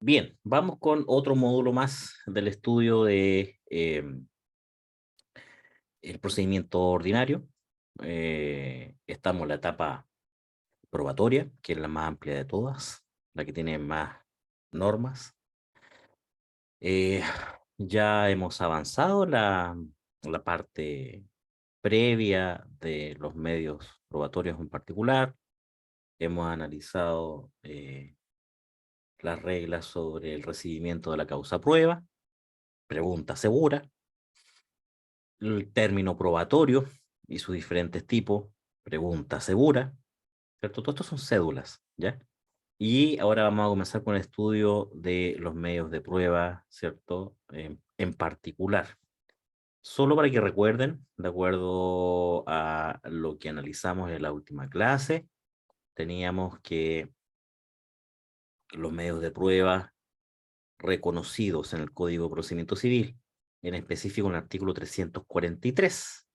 Bien, vamos con otro módulo más del estudio de el procedimiento ordinario. Estamos en la etapa probatoria, que es la más amplia de todas, la que tiene más normas. Eh, ya hemos avanzado la parte previa de los medios probatorios en particular. Hemos analizado las reglas sobre el recibimiento de la causa prueba, pregunta segura, el término probatorio y sus diferentes tipos, pregunta segura, ¿cierto? Todo esto son cédulas, ¿ya? Y ahora vamos a comenzar con el estudio de los medios de prueba, ¿cierto? En particular. Solo para que recuerden, de acuerdo a lo que analizamos en la última clase, teníamos que los medios de prueba reconocidos en el Código de Procedimiento Civil, en específico en el artículo 343,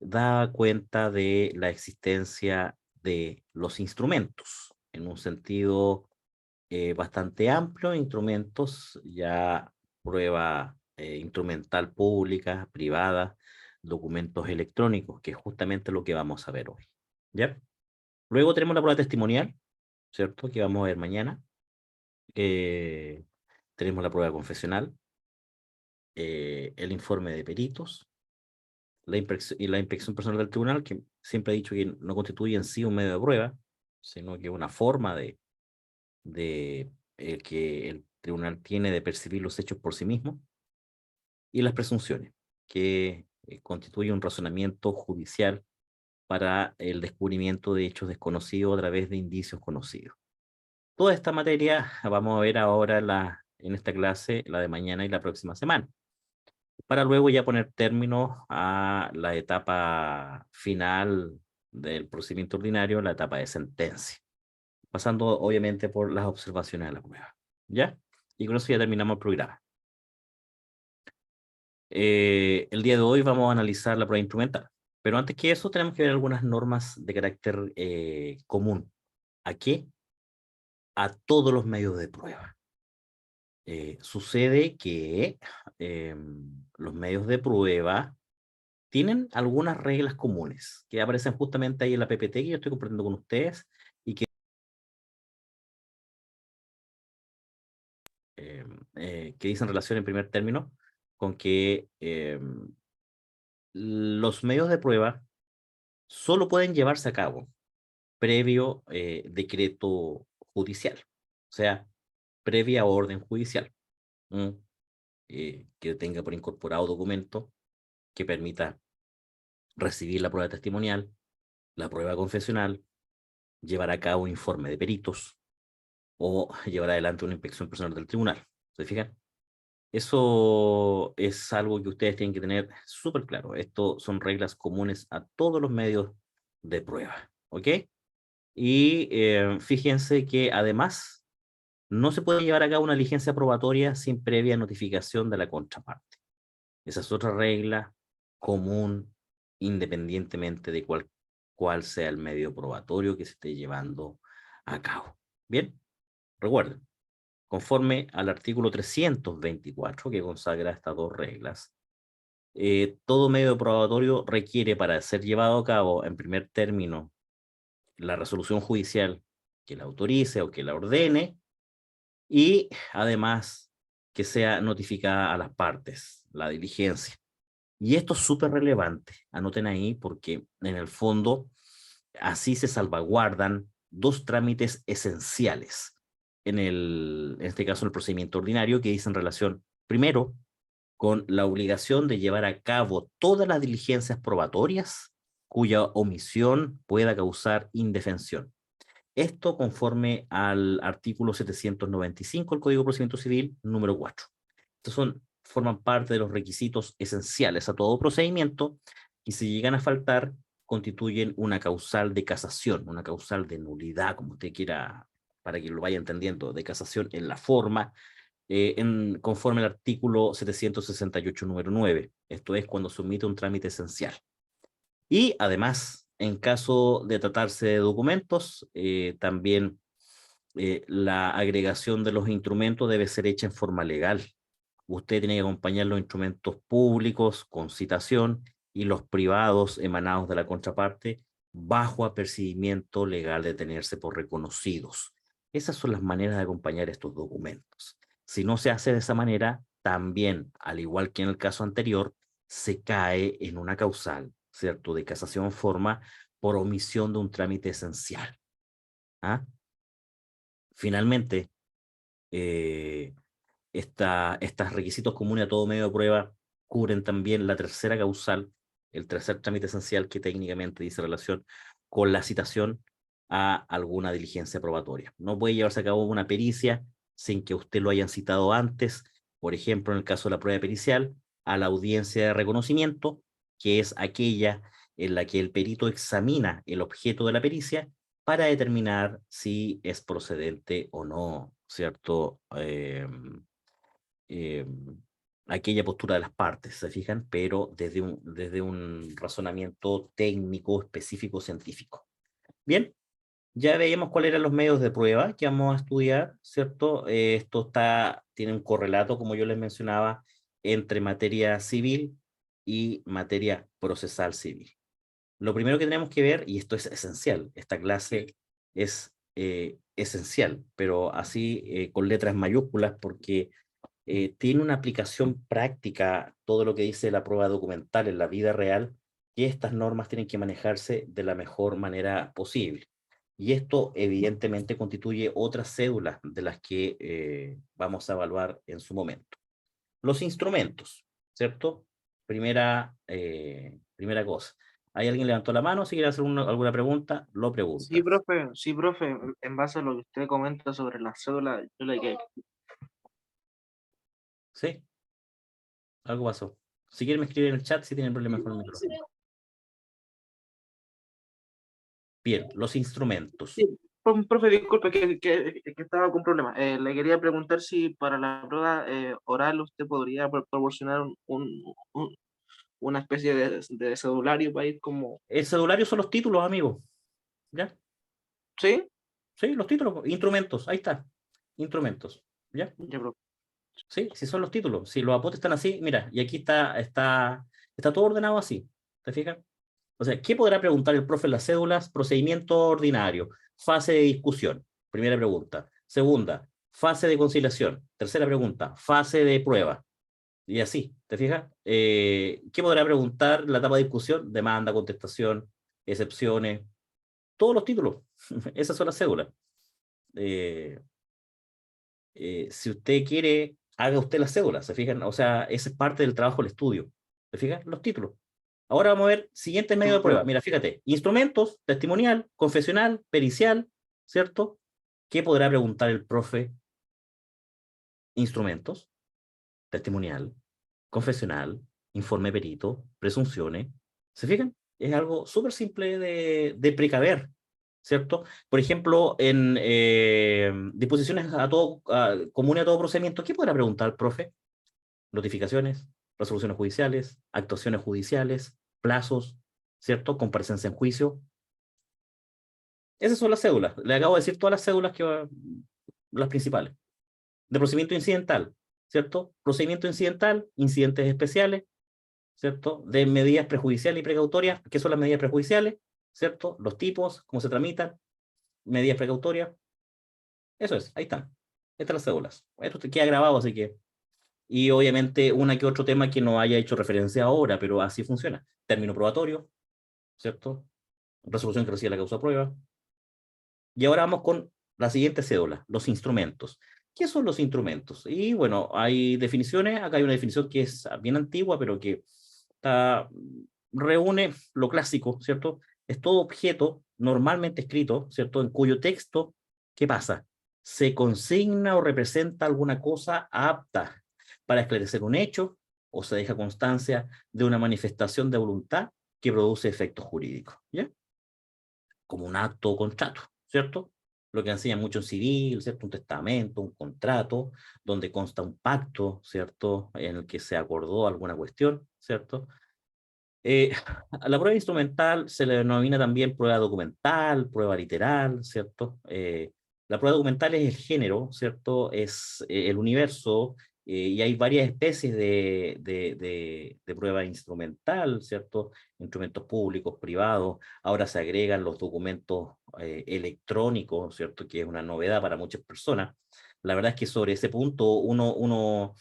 da cuenta de la existencia de los instrumentos, en un sentido bastante amplio, instrumentos ya prueba instrumental pública, privada, documentos electrónicos, que es justamente lo que vamos a ver hoy. ¿Ya? Luego tenemos la prueba testimonial, ¿cierto? Que vamos a ver mañana. Eh, tenemos la prueba confesional, el informe de peritos, la inspección personal del tribunal, que siempre he dicho que no constituye en sí un medio de prueba, sino que una forma de que el tribunal tiene de percibir los hechos por sí mismo, y las presunciones, que constituye un razonamiento judicial para el descubrimiento de hechos desconocidos a través de indicios conocidos. Toda esta materia vamos a ver ahora en esta clase, la de mañana y la próxima semana, para luego ya poner término a la etapa final del procedimiento ordinario, la etapa de sentencia, pasando obviamente por las observaciones de la prueba. ¿Ya? Y con eso ya terminamos el programa. El día de hoy vamos a analizar la prueba instrumental, pero antes que eso tenemos que ver algunas normas de carácter común. ¿A qué? A todos los medios de prueba. Sucede que los medios de prueba tienen algunas reglas comunes que aparecen justamente ahí en la PPT que yo estoy compartiendo con ustedes y que dicen relación en primer término con que los medios de prueba solo pueden llevarse a cabo previo decreto judicial, o sea, previa orden judicial, ¿m? Que tenga por incorporado documento que permita recibir la prueba testimonial, la prueba confesional, llevar a cabo un informe de peritos o llevar adelante una inspección personal del tribunal. ¿Se fijan? Eso es algo que ustedes tienen que tener súper claro. Esto son reglas comunes a todos los medios de prueba, ¿ok? Y fíjense que además no se puede llevar a cabo una diligencia probatoria sin previa notificación de la contraparte. Esa es otra regla común, independientemente de cuál sea el medio probatorio que se esté llevando a cabo. Bien, recuerden, conforme al artículo 324 que consagra estas dos reglas, todo medio probatorio requiere para ser llevado a cabo en primer término la resolución judicial que la autorice o que la ordene, y además que sea notificada a las partes, la diligencia. Y esto es súper relevante, anoten ahí, porque en el fondo así se salvaguardan dos trámites esenciales en este caso el procedimiento ordinario, que dicen relación, primero, con la obligación de llevar a cabo todas las diligencias probatorias cuya omisión pueda causar indefensión. Esto conforme al artículo 795 del Código de Procedimiento Civil, número 4. Estos forman parte de los requisitos esenciales a todo procedimiento, y si llegan a faltar, constituyen una causal de casación, una causal de nulidad, como usted quiera, para que lo vaya entendiendo, de casación en la forma, conforme al artículo 768, número 9. Esto es cuando se omite un trámite esencial. Y además, en caso de tratarse de documentos, también la agregación de los instrumentos debe ser hecha en forma legal. Usted tiene que acompañar los instrumentos públicos con citación y los privados emanados de la contraparte bajo apercibimiento legal de tenerse por reconocidos. Esas son las maneras de acompañar estos documentos. Si no se hace de esa manera, también, al igual que en el caso anterior, se cae en una causal, ¿cierto?, de casación forma por omisión de un trámite esencial. ¿Ah? Finalmente, estos requisitos comunes a todo medio de prueba cubren también la tercera causal, el tercer trámite esencial que técnicamente dice relación con la citación a alguna diligencia probatoria. No puede llevarse a cabo una pericia sin que usted lo hayan citado antes, por ejemplo, en el caso de la prueba pericial, a la audiencia de reconocimiento, que es aquella en la que el perito examina el objeto de la pericia para determinar si es procedente o no, ¿cierto? Eh, aquella postura de las partes, ¿se fijan? Pero desde un razonamiento técnico, específico, científico. Bien, ya veíamos cuáles eran los medios de prueba que vamos a estudiar, ¿cierto? Esto tiene un correlato, como yo les mencionaba, entre materia civil y materia procesal civil. Lo primero que tenemos que ver, y esto es esencial, esta clase es esencial, pero así con letras mayúsculas, porque tiene una aplicación práctica todo lo que dice la prueba documental en la vida real, y estas normas tienen que manejarse de la mejor manera posible. Y esto evidentemente constituye otras cédulas de las que vamos a evaluar en su momento. Los instrumentos, ¿cierto? Primera cosa. ¿Hay alguien levantó la mano? Si quiere hacer alguna pregunta, lo pregunta. Sí, profe, en base a lo que usted comenta sobre la cédula, yo le que ¿Sí? Algo pasó. Si quieren me escriben en el chat si tienen problemas con el micrófono. Bien, los instrumentos. sí, profe, disculpe que estaba con problemas. Le quería preguntar si para la prueba oral usted podría proporcionar una especie de cedulario para ir como... El cedulario son los títulos, amigos. ¿Ya? ¿Sí? Sí, los títulos. Instrumentos. Ahí está. Instrumentos. ¿Ya? Ya, profe. Sí, sí son los títulos. Si los apuntes están así, mira, y aquí está todo ordenado así. ¿Te fijas? O sea, ¿qué podrá preguntar el profe en las cédulas? Procedimiento ordinario, fase de discusión. Primera pregunta. Segunda, fase de conciliación. Tercera pregunta, fase de prueba. Y así, ¿te fijas? ¿Qué podrá preguntar la etapa de discusión? Demanda, contestación, excepciones, todos los títulos. Esas son las cédulas. Eh, si usted quiere, haga usted las cédulas, ¿se fijan? O sea, esa es parte del trabajo del estudio. ¿Se fijan? Los títulos. Ahora vamos a ver siguiente medio de prueba. Mira, fíjate, instrumentos, testimonial, confesional, pericial, ¿cierto? ¿Qué podrá preguntar el profe? Instrumentos, testimonial, confesional, informe perito, presunciones. ¿Se fijan? Es algo súper simple de precaver, ¿cierto? Por ejemplo, en disposiciones comunes a todo procedimiento, ¿qué podrá preguntar el profe? Notificaciones, resoluciones judiciales, actuaciones judiciales, plazos, ¿cierto? Comparecencia en juicio. Esas son las cédulas. Le acabo de decir todas las cédulas las principales. De procedimiento incidental, ¿cierto? Procedimiento incidental, incidentes especiales, ¿cierto? De medidas prejudiciales y precautorias. ¿Qué son las medidas prejudiciales? ¿Cierto? Los tipos, cómo se tramitan, medidas precautorias. Eso es, ahí están. Estas las cédulas. Esto te queda grabado, así que... Y obviamente una que otro tema que no haya hecho referencia ahora, pero así funciona. Término probatorio, ¿cierto? Resolución que recibe la causa prueba. Y ahora vamos con la siguiente cédula, los instrumentos. ¿Qué son los instrumentos? Y bueno, hay definiciones. Acá hay una definición que es bien antigua, pero que reúne lo clásico, ¿cierto? Es todo objeto normalmente escrito, ¿cierto? En cuyo texto, ¿qué pasa? Se consigna o representa alguna cosa apta para esclarecer un hecho o se deja constancia de una manifestación de voluntad que produce efectos jurídicos, ¿ya? Como un acto o contrato, ¿cierto? Lo que enseña mucho en civil, ¿cierto? Un testamento, un contrato, donde consta un pacto, ¿cierto? En el que se acordó alguna cuestión, ¿cierto? A la prueba instrumental se le denomina también prueba documental, prueba literal, ¿cierto? La prueba documental es el género, ¿cierto? Es el universo, y hay varias especies de prueba instrumental, ¿cierto? Instrumentos públicos, privados. Ahora se agregan los documentos electrónicos, ¿cierto? Que es una novedad para muchas personas. La verdad es que sobre ese punto uno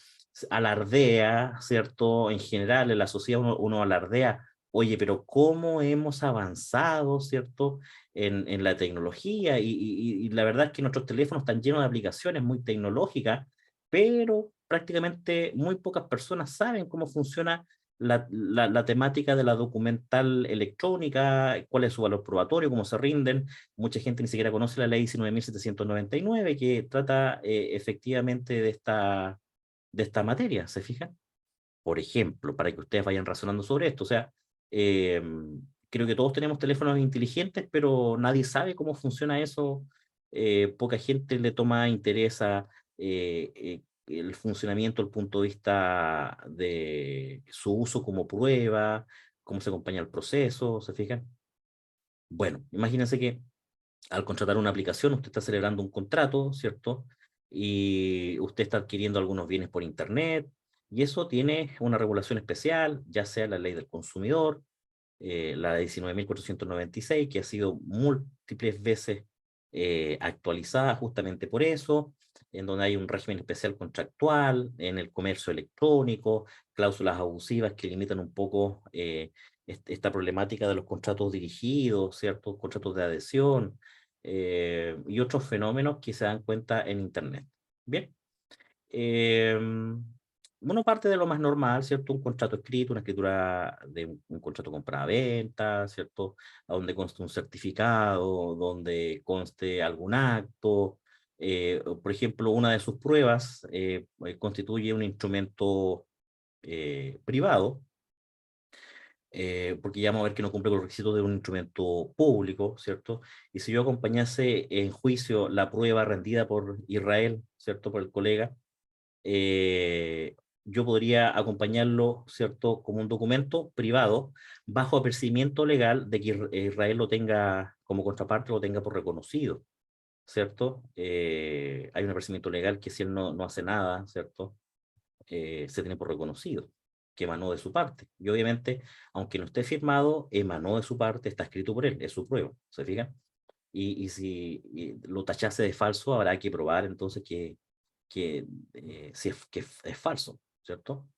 alardea, ¿cierto? En general, en la sociedad uno alardea, oye, pero ¿cómo hemos avanzado, ¿cierto? En la tecnología y la verdad es que nuestros teléfonos están llenos de aplicaciones muy tecnológicas, pero prácticamente muy pocas personas saben cómo funciona la temática de la documental electrónica, cuál es su valor probatorio, cómo se rinden. Mucha gente ni siquiera conoce la ley 19.799 que trata efectivamente de esta materia, ¿se fijan? Por ejemplo, para que ustedes vayan razonando sobre esto. O sea, eh, creo que todos tenemos teléfonos inteligentes, pero nadie sabe cómo funciona eso. Poca gente le toma interés a el funcionamiento, el punto de vista de su uso como prueba, cómo se acompaña el proceso, ¿se fijan? Bueno, imagínense que al contratar una aplicación, usted está celebrando un contrato, ¿cierto? Y usted está adquiriendo algunos bienes por Internet, y eso tiene una regulación especial, ya sea la ley del consumidor, la 19.496, que ha sido múltiples veces actualizada justamente por eso, en donde hay un régimen especial contractual, en el comercio electrónico, cláusulas abusivas que limitan un poco esta problemática de los contratos dirigidos, ¿cierto? Contratos de adhesión, y otros fenómenos que se dan cuenta en Internet. Bien. Eh, bueno, parte de lo más normal, ¿cierto? Un contrato escrito, una escritura de un contrato compra-venta, ¿cierto? A donde conste un certificado, donde conste algún acto. Por ejemplo, una de sus pruebas constituye un instrumento privado, porque ya vamos a ver que no cumple con los requisitos de un instrumento público, ¿cierto? Y si yo acompañase en juicio la prueba rendida por Israel, ¿cierto? Por el colega, eh, yo podría acompañarlo, ¿cierto?, como un documento privado, bajo apercibimiento legal de que Israel lo tenga como contraparte, lo tenga por reconocido, ¿cierto? Hay un apercibimiento legal que si él no hace nada, ¿cierto? Se tiene por reconocido, que emanó de su parte. Y obviamente, aunque no esté firmado, emanó de su parte, está escrito por él, es su prueba, ¿se fijan? Y si lo tachase de falso, habrá que probar entonces que, si es falso, ¿cierto?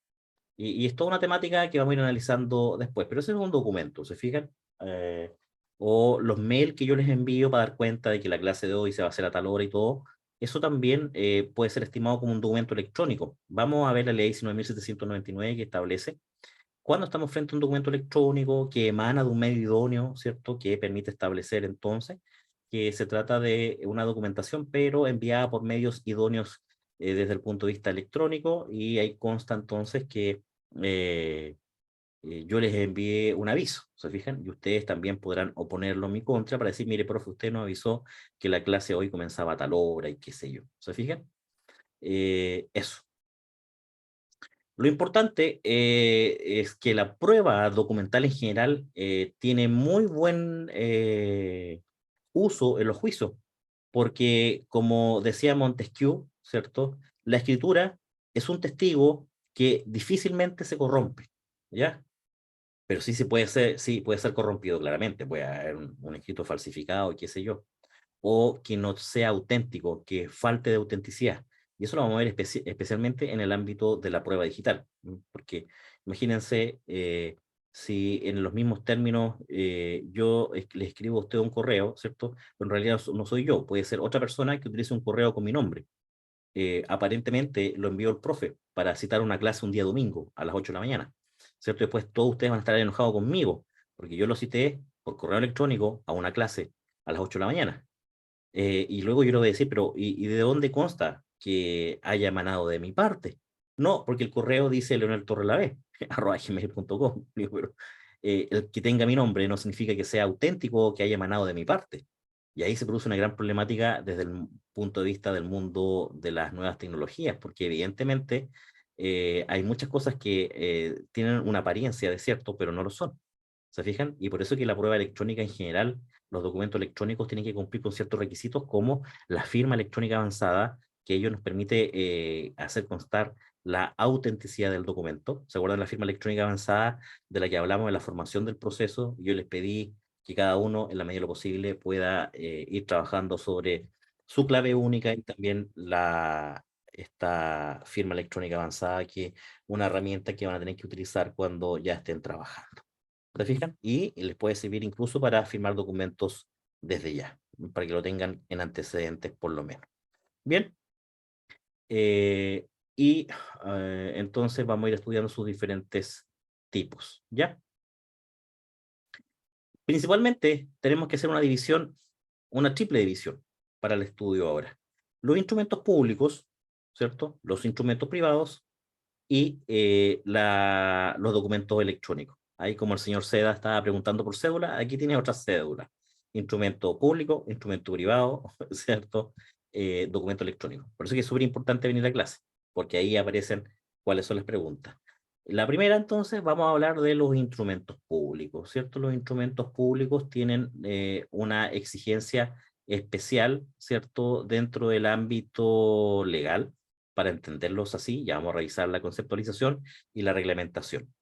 Y es toda una temática que vamos a ir analizando después, pero ese es un documento, ¿se fijan? Eh, o los mails que yo les envío para dar cuenta de que la clase de hoy se va a hacer a tal hora y todo, eso también puede ser estimado como un documento electrónico. Vamos a ver la ley 19.799 que establece cuando estamos frente a un documento electrónico que emana de un medio idóneo, ¿cierto? Que permite establecer entonces que se trata de una documentación, pero enviada por medios idóneos desde el punto de vista electrónico, y ahí consta entonces que eh, yo les envié un aviso, ¿se fijan? Y ustedes también podrán oponerlo en mi contra para decir, mire, profe, usted nos avisó que la clase hoy comenzaba a tal hora y qué sé yo, ¿se fijan? Eso. Lo importante es que la prueba documental en general tiene muy buen uso en los juicios, porque como decía Montesquieu, ¿cierto? La escritura es un testigo que difícilmente se corrompe, ¿ya? Pero sí puede ser corrompido claramente, puede haber un escrito falsificado, qué sé yo, o que no sea auténtico, que falte de autenticidad. Y eso lo vamos a ver especialmente en el ámbito de la prueba digital, porque imagínense si en los mismos términos yo le escribo a usted un correo, ¿cierto? Pero en realidad no soy yo, puede ser otra persona que utilice un correo con mi nombre. Aparentemente lo envió el profe para citar una clase un día domingo a las 8 de la mañana, ¿cierto? Después todos ustedes van a estar enojados conmigo, porque yo lo cité por correo electrónico a una clase a las 8 de la mañana. Y luego yo le voy a decir, pero ¿y de dónde consta que haya emanado de mi parte? No, porque el correo dice Leonel Torrelavés, arroba gmail.com. Digo, pero el que tenga mi nombre no significa que sea auténtico o que haya emanado de mi parte. Y ahí se produce una gran problemática desde el punto de vista del mundo de las nuevas tecnologías, porque evidentemente hay muchas cosas que tienen una apariencia de cierto, pero no lo son. ¿Se fijan? Y por eso que la prueba electrónica en general, los documentos electrónicos tienen que cumplir con ciertos requisitos como la firma electrónica avanzada, que ello nos permite hacer constar la autenticidad del documento. ¿Se acuerdan la firma electrónica avanzada de la que hablamos en la formación del proceso? Yo les pedí que cada uno, en la medida de lo posible, pueda ir trabajando sobre su clave única y también esta firma electrónica avanzada, que es una herramienta que van a tener que utilizar cuando ya estén trabajando. ¿Se fijan? Y les puede servir incluso para firmar documentos desde ya, para que lo tengan en antecedentes por lo menos. Bien, eh, y entonces vamos a ir estudiando sus diferentes tipos, ¿ya? Principalmente tenemos que hacer una división, una triple división para el estudio ahora. Los instrumentos públicos, ¿cierto? Los instrumentos privados y los documentos electrónicos. Ahí como el señor Seda estaba preguntando por cédula, aquí tiene otra cédula. Instrumento público, instrumento privado, ¿cierto? Documento electrónico. Por eso que es súper importante venir a clase, porque ahí aparecen cuáles son las preguntas. La primera, entonces, vamos a hablar de los instrumentos públicos, ¿cierto? Los instrumentos públicos tienen una exigencia especial, ¿cierto? Dentro del ámbito legal, para entenderlos así, ya vamos a revisar la conceptualización y la reglamentación.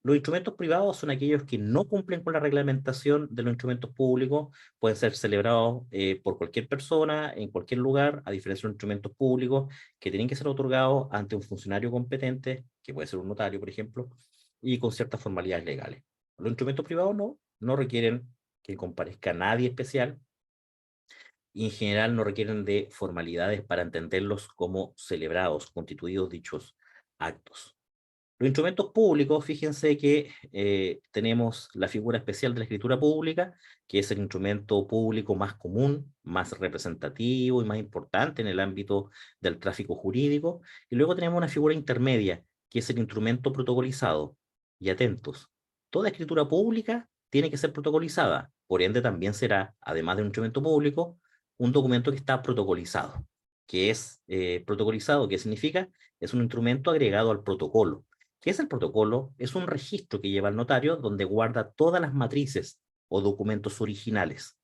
Los instrumentos privados son aquellos que no cumplen con la reglamentación de los instrumentos públicos, pueden ser celebrados por cualquier persona, en cualquier lugar, a diferencia de los instrumentos públicos que tienen que ser otorgados ante un funcionario competente, que puede ser un notario, por ejemplo, y con ciertas formalidades legales. Los instrumentos privados no requieren que comparezca nadie especial, y en general no requieren de formalidades para entenderlos como celebrados, constituidos dichos actos. Los instrumentos públicos, fíjense que tenemos la figura especial de la escritura pública, que es el instrumento público más común, más representativo y más importante en el ámbito del tráfico jurídico, y luego tenemos una figura intermedia, que es el instrumento protocolizado. Y atentos, toda escritura pública tiene que ser protocolizada, por ende también será, además de un instrumento público, un documento que está protocolizado. ¿Qué es protocolizado? ¿Qué significa? Es un instrumento agregado al protocolo. ¿Qué es el protocolo? Es un registro que lleva el notario donde guarda todas las matrices o documentos originales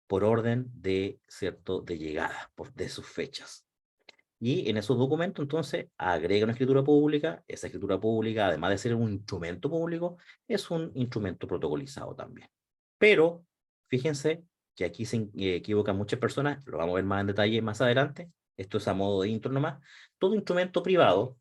por orden de, ¿cierto?, de llegada, de sus fechas. Y en esos documentos, entonces, agrega una escritura pública. Esa escritura pública, además de ser un instrumento público, es un instrumento protocolizado también. Pero, fíjense que aquí se equivocan muchas personas, lo vamos a ver más en detalle más adelante, esto es a modo de intro nomás. Todo instrumento privado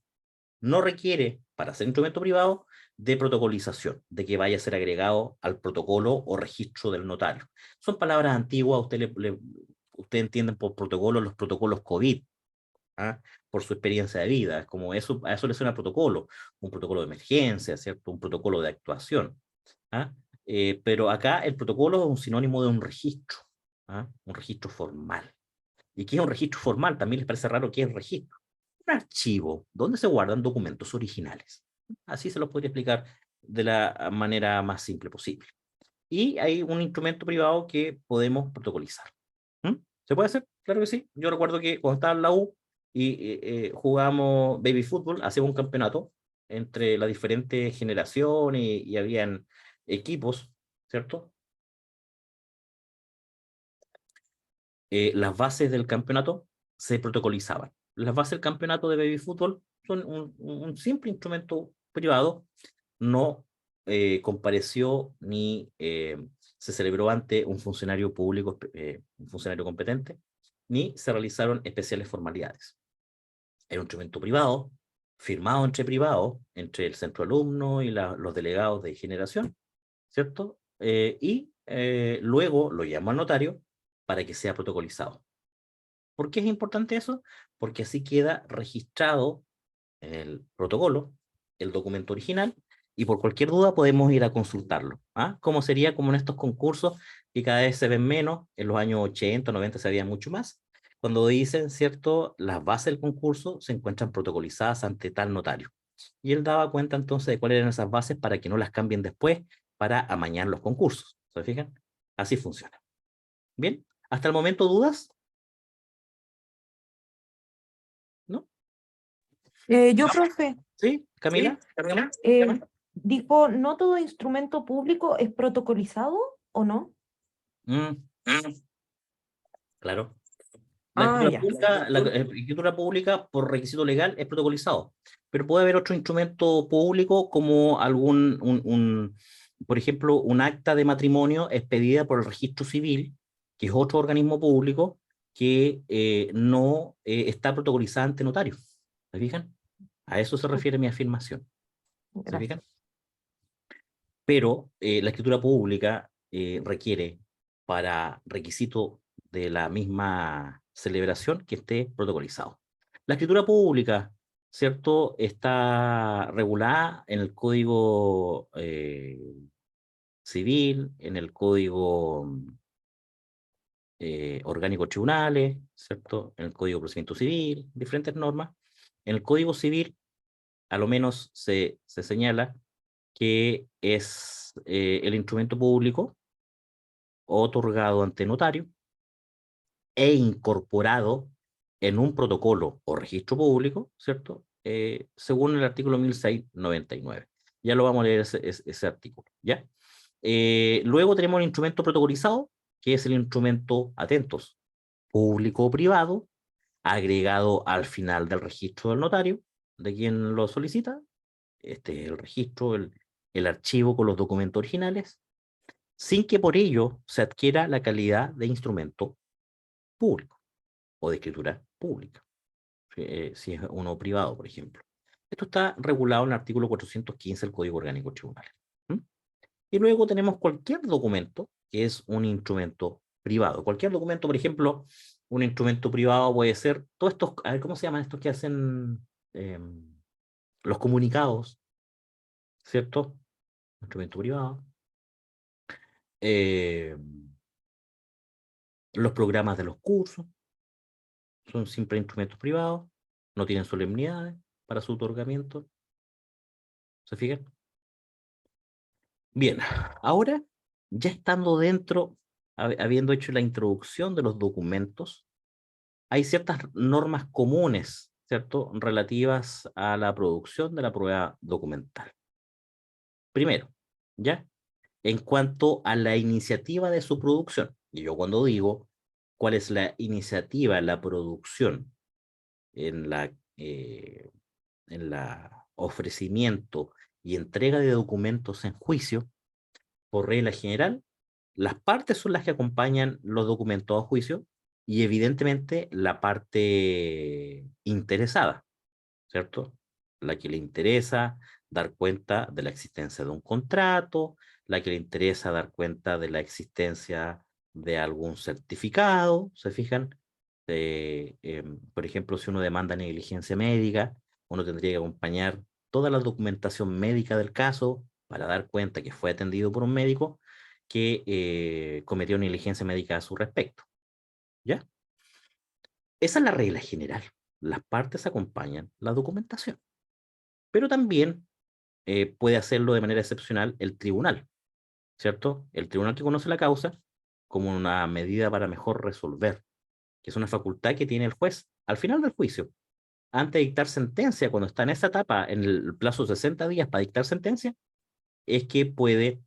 no requiere, para ser instrumento privado, de protocolización, de que vaya a ser agregado al protocolo o registro del notario. Son palabras antiguas, usted entienden por protocolo los protocolos COVID, ¿ah? Por su experiencia de vida, es como eso, a eso le suena protocolo, un protocolo de emergencia, ¿cierto? Un protocolo de actuación. ¿Ah? Pero acá el protocolo es un sinónimo de un registro, ¿ah? Un registro formal. ¿Y qué es un registro formal? También les parece raro que es registro. Un archivo donde se guardan documentos originales. Así se los podría explicar de la manera más simple posible. Y hay un instrumento privado que podemos protocolizar. ¿Mm? ¿Se puede hacer? Claro que sí. Yo recuerdo que cuando estaba en la U y jugábamos baby fútbol, hacíamos un campeonato entre las diferentes generaciones y habían equipos, ¿cierto? Las bases del campeonato se protocolizaban. Las bases del campeonato de baby fútbol son un simple instrumento privado, no compareció ni se celebró ante un funcionario público, un funcionario competente, ni se realizaron especiales formalidades. Era un instrumento privado, firmado entre privados, entre el centro alumno y los delegados de generación, ¿cierto? Luego lo llamo al notario para que sea protocolizado. ¿Por qué es importante eso? Porque así queda registrado en el protocolo el documento original y por cualquier duda podemos ir a consultarlo. ¿Ah? Como sería como en estos concursos que cada vez se ven menos, en los años 80, 90 se veía mucho más, cuando dicen, ¿cierto?, las bases del concurso se encuentran protocolizadas ante tal notario. Y él daba cuenta entonces de cuáles eran esas bases para que no las cambien después para amañar los concursos. ¿Se fijan? Así funciona. Bien, hasta el momento dudas, ¿no? Profe, ¿Sí? Camila, eh, Dijo, ¿no todo instrumento público es protocolizado o no? Mm, claro. Ah, ya. La escritura pública por requisito legal es protocolizado, pero puede haber otro instrumento público como por ejemplo, un acta de matrimonio expedida por el registro civil, que es otro organismo público que no está protocolizada ante notario. ¿Se fijan? A eso se refiere mi afirmación. ¿Se Gracias. fijan? Pero la escritura pública requiere para requisito de la misma celebración que esté protocolizado. La escritura pública, ¿cierto? Está regulada en el Código Civil, en el Código Orgánico de Tribunales, ¿cierto? En el Código de Procedimiento Civil, diferentes normas. En el Código Civil, a lo menos se señala que es el instrumento público otorgado ante notario e incorporado en un protocolo o registro público, ¿cierto? Según el artículo 1699. Ya lo vamos a leer ese artículo, ¿ya? Luego tenemos el instrumento protocolizado, que es el instrumento, atentos, público o privado, agregado al final del registro del notario, de quien lo solicita. Este es el registro, el archivo con los documentos originales, sin que por ello se adquiera la calidad de instrumento público o de escritura pública, si es uno privado, por ejemplo. Esto está regulado en el artículo 415 del Código Orgánico de Tribunales. ¿Mm? Y luego tenemos cualquier documento que es un instrumento privado. Cualquier documento, por ejemplo, un instrumento privado puede ser todos estos, a ver, ¿cómo se llaman estos que hacen los comunicados? ¿Cierto? Instrumento privado. Eh, los programas de los cursos son siempre instrumentos privados, no tienen solemnidades para su otorgamiento. ¿Se fijan? Bien, ahora ya estando dentro, habiendo hecho la introducción de los documentos, hay ciertas normas comunes, ¿cierto?, relativas a la producción de la prueba documental. Primero, ¿ya? En cuanto a la iniciativa de su producción, y yo cuando digo cuál es la iniciativa, la producción en la ofrecimiento y entrega de documentos en juicio, por regla general, las partes son las que acompañan los documentos a juicio y evidentemente la parte interesada, ¿cierto? La que le interesa dar cuenta de la existencia de un contrato, la que le interesa dar cuenta de la existencia de algún certificado, ¿se fijan? Por ejemplo, si uno demanda negligencia médica, uno tendría que acompañar toda la documentación médica del caso para dar cuenta que fue atendido por un médico que cometió negligencia médica a su respecto, ¿ya? Esa es la regla general. Las partes acompañan la documentación, pero también puede hacerlo de manera excepcional el tribunal, ¿cierto? El tribunal que conoce la causa como una medida para mejor resolver, que es una facultad que tiene el juez al final del juicio, antes de dictar sentencia, cuando está en esa etapa, en el plazo de 60 días para dictar sentencia, es que puede,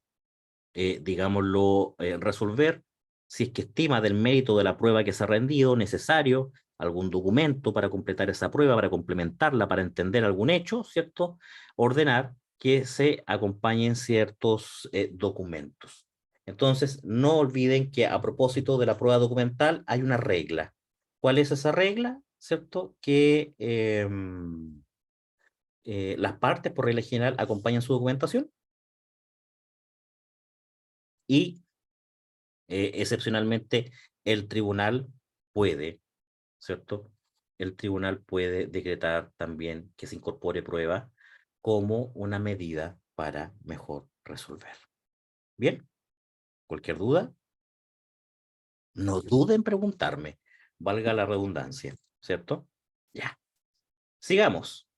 digámoslo, resolver si es que estima del mérito de la prueba que se ha rendido necesario algún documento para completar esa prueba, para complementarla, para entender algún hecho, ¿cierto? Ordenar que se acompañen ciertos documentos. Entonces, no olviden que a propósito de la prueba documental hay una regla. ¿Cuál es esa regla? ¿Cierto? Que las partes, por regla general, acompañan su documentación y excepcionalmente el tribunal puede, ¿cierto? El tribunal puede decretar también que se incorpore prueba como una medida para mejor resolver. Bien, cualquier duda, no duden en preguntarme, valga la redundancia, ¿cierto? Ya, sigamos.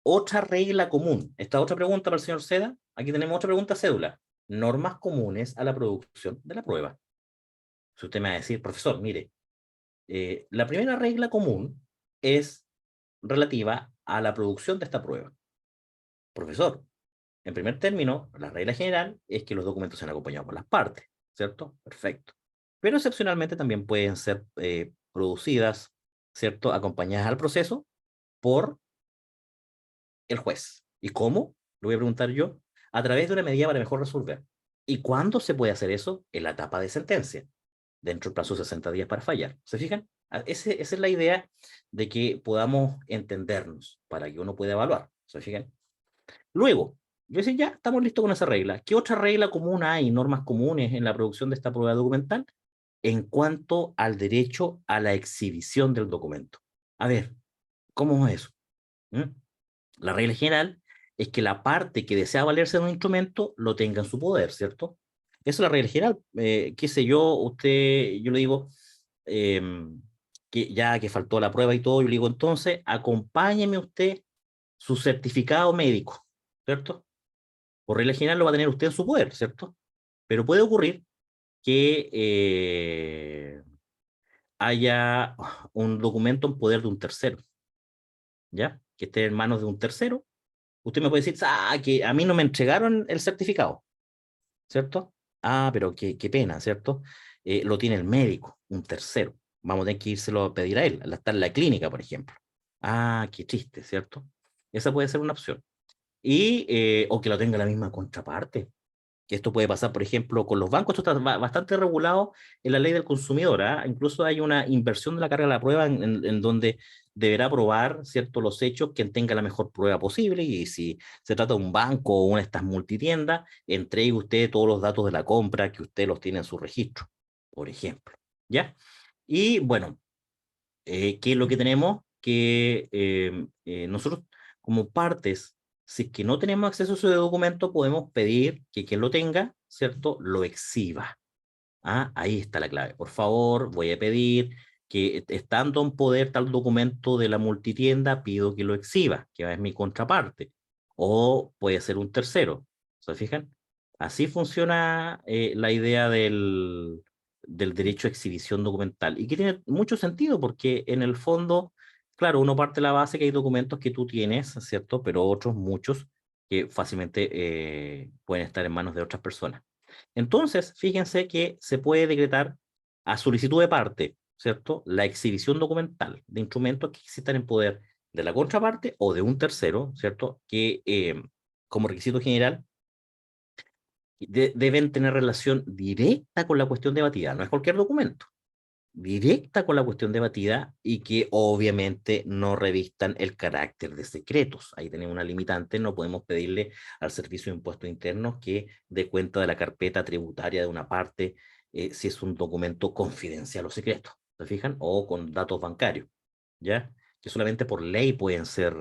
Otra regla común. Esta otra pregunta para el señor Seda. Aquí tenemos otra pregunta cédula. Normas comunes a la producción de la prueba. Si usted me va a decir, profesor, mire, la primera regla común es relativa a la producción de esta prueba. Profesor, en primer término, la regla general es que los documentos sean acompañados por las partes, ¿cierto? Perfecto. Pero excepcionalmente también pueden ser producidas, ¿cierto? Acompañadas al proceso por el juez. ¿Y cómo? Lo voy a preguntar yo. A través de una medida para mejor resolver. ¿Y cuándo se puede hacer eso? En la etapa de sentencia, dentro del plazo de 60 días para fallar. ¿Se fijan? Esa es la idea de que podamos entendernos para que uno pueda evaluar. ¿Se fijan? Luego, yo decía, ya estamos listos con esa regla. ¿Qué otra regla común hay, normas comunes en la producción de esta prueba documental? En cuanto al derecho a la exhibición del documento. A ver, ¿cómo es eso? ¿Mm? La regla general es que la parte que desea valerse de un instrumento lo tenga en su poder, ¿cierto? Esa es la regla general. Qué sé yo, yo le digo, que ya que faltó la prueba y todo, yo le digo, entonces, acompáñeme usted su certificado médico, ¿cierto? Por regla general lo va a tener usted en su poder, ¿cierto? Pero puede ocurrir que haya un documento en poder de un tercero, ¿ya? Que esté en manos de un tercero. Usted me puede decir, que a mí no me entregaron el certificado, ¿cierto? Pero qué pena, ¿cierto? Lo tiene el médico, un tercero. Vamos a tener que írselo a pedir a él, al estar en la clínica, por ejemplo. Qué triste, ¿cierto? Esa puede ser una opción. O que lo tenga la misma contraparte. Que esto puede pasar, por ejemplo, con los bancos. Esto está bastante regulado en la ley del consumidor. Incluso hay una inversión de la carga de la prueba en donde deberá probar, ¿cierto?, los hechos quien tenga la mejor prueba posible. Y si se trata de un banco o una de estas multitiendas, entregue usted todos los datos de la compra que usted los tiene en su registro, por ejemplo. ¿Ya? Y bueno, ¿qué es lo que tenemos? Que nosotros, como partes, si es que no tenemos acceso a ese documento, podemos pedir que quien lo tenga, ¿cierto?, lo exhiba. Ahí está la clave. Por favor, voy a pedir que, estando en poder tal documento de la multitienda, pido que lo exhiba, que es mi contraparte. O puede ser un tercero. ¿Se fijan? Así funciona la idea del derecho a exhibición documental. Y que tiene mucho sentido, porque en el fondo, claro, uno parte de la base que hay documentos que tú tienes, ¿cierto? Pero otros, muchos, que fácilmente pueden estar en manos de otras personas. Entonces, fíjense que se puede decretar a solicitud de parte, ¿cierto?, la exhibición documental de instrumentos que existan en poder de la contraparte o de un tercero, ¿cierto?, que como requisito general deben tener relación directa con la cuestión debatida. No es cualquier documento, directa con la cuestión debatida, y que obviamente no revistan el carácter de secretos. Ahí tenemos una limitante. No podemos pedirle al Servicio de Impuestos Internos que dé cuenta de la carpeta tributaria de una parte si es un documento confidencial o secreto, ¿se fijan? O con datos bancarios, ¿ya? Que solamente por ley pueden ser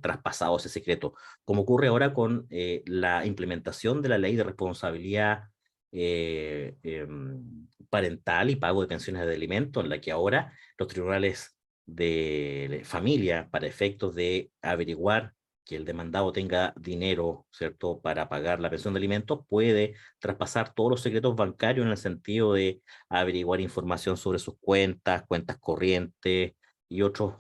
traspasados ese secreto, como ocurre ahora con la implementación de la ley de responsabilidad parental y pago de pensiones de alimentos, en la que ahora los tribunales de familia, para efectos de averiguar que el demandado tenga dinero, ¿cierto?, para pagar la pensión de alimentos, puede traspasar todos los secretos bancarios en el sentido de averiguar información sobre sus cuentas, cuentas corrientes y otros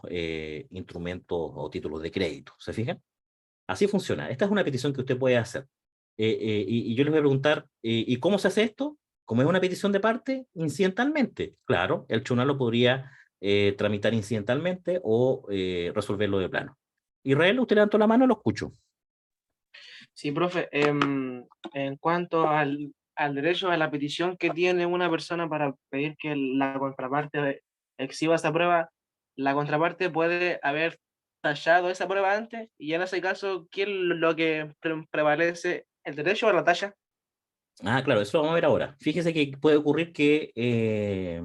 instrumentos o títulos de crédito. ¿Se fijan? Así funciona. Esta es una petición que usted puede hacer. Y yo les voy a preguntar, ¿y cómo se hace esto? Como es una petición de parte, incidentalmente. Claro, el tribunal lo podría tramitar incidentalmente o resolverlo de plano. Israel, usted levantó la mano, lo escucho. Sí, profe, en cuanto al derecho a la petición que tiene una persona para pedir que la contraparte exhiba esa prueba, la contraparte puede haber tallado esa prueba antes, y en ese caso, ¿qué es lo que prevalece? ¿El derecho a la talla? Claro, eso lo vamos a ver ahora. Fíjese que puede ocurrir que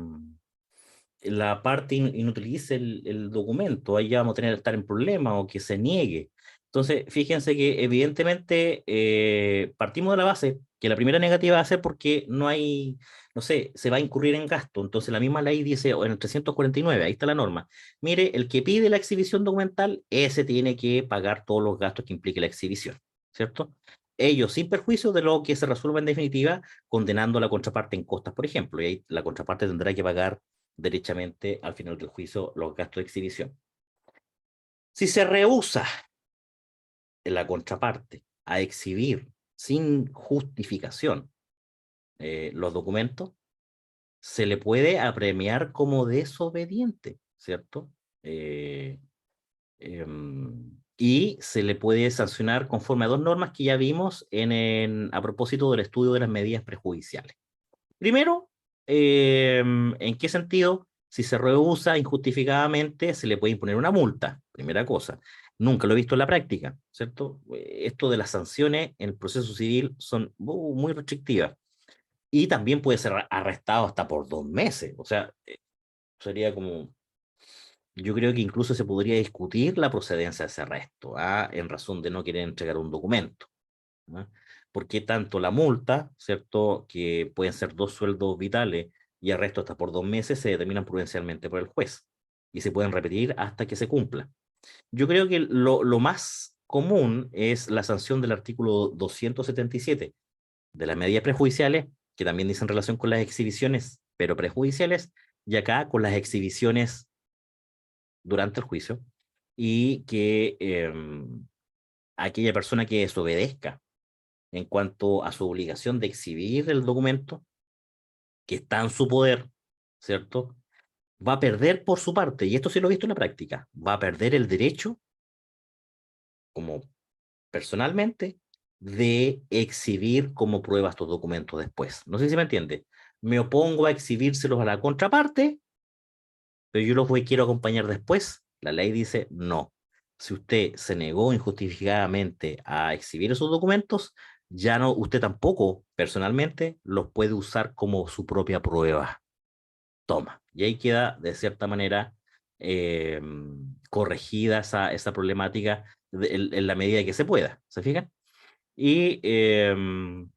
la parte inutilice el documento. Ahí ya vamos a tener que estar en problema, o que se niegue. Entonces, fíjense que evidentemente partimos de la base que la primera negativa va a ser porque no hay, no sé, se va a incurrir en gasto. Entonces la misma ley dice, o en el 349, ahí está la norma: mire, el que pide la exhibición documental, ese tiene que pagar todos los gastos que implique la exhibición, ¿cierto? Ellos sin perjuicio de lo que se resuelva en definitiva, condenando a la contraparte en costas, por ejemplo, y ahí la contraparte tendrá que pagar derechamente al final del juicio los gastos de exhibición. Si se rehúsa la contraparte a exhibir sin justificación los documentos, se le puede apremiar como desobediente, ¿cierto? Y se le puede sancionar conforme a dos normas que ya vimos a propósito del estudio de las medidas prejudiciales. Primero, ¿en qué sentido? Si se rehúsa injustificadamente, se le puede imponer una multa, primera cosa. Nunca lo he visto en la práctica, ¿cierto? Esto de las sanciones en el proceso civil son muy restrictivas. Y también puede ser arrestado hasta por 2 meses. O sea, sería como, yo creo que incluso se podría discutir la procedencia de ese arresto, en razón de no querer entregar un documento. ¿No? Porque tanto la multa, ¿cierto? Que pueden ser 2 sueldos vitales y arresto hasta por 2 meses, se determinan prudencialmente por el juez y se pueden repetir hasta que se cumpla. Yo creo que lo más común es la sanción del artículo 277 de las medidas prejudiciales, que también dicen relación con las exhibiciones, pero prejudiciales, y acá con las exhibiciones durante el juicio, y que aquella persona que desobedezca en cuanto a su obligación de exhibir el documento que está en su poder, ¿cierto? Va a perder por su parte, y esto sí lo he visto en la práctica, va a perder el derecho, como personalmente, de exhibir como prueba estos documentos después. No sé si me entiende. Me opongo a exhibírselos a la contraparte, pero yo quiero acompañar después. La ley dice no. Si usted se negó injustificadamente a exhibir esos documentos, ya no, usted tampoco personalmente los puede usar como su propia prueba. Toma. Y ahí queda, de cierta manera, eh, corregida esa problemática en la medida que se pueda. ¿Se fijan? Y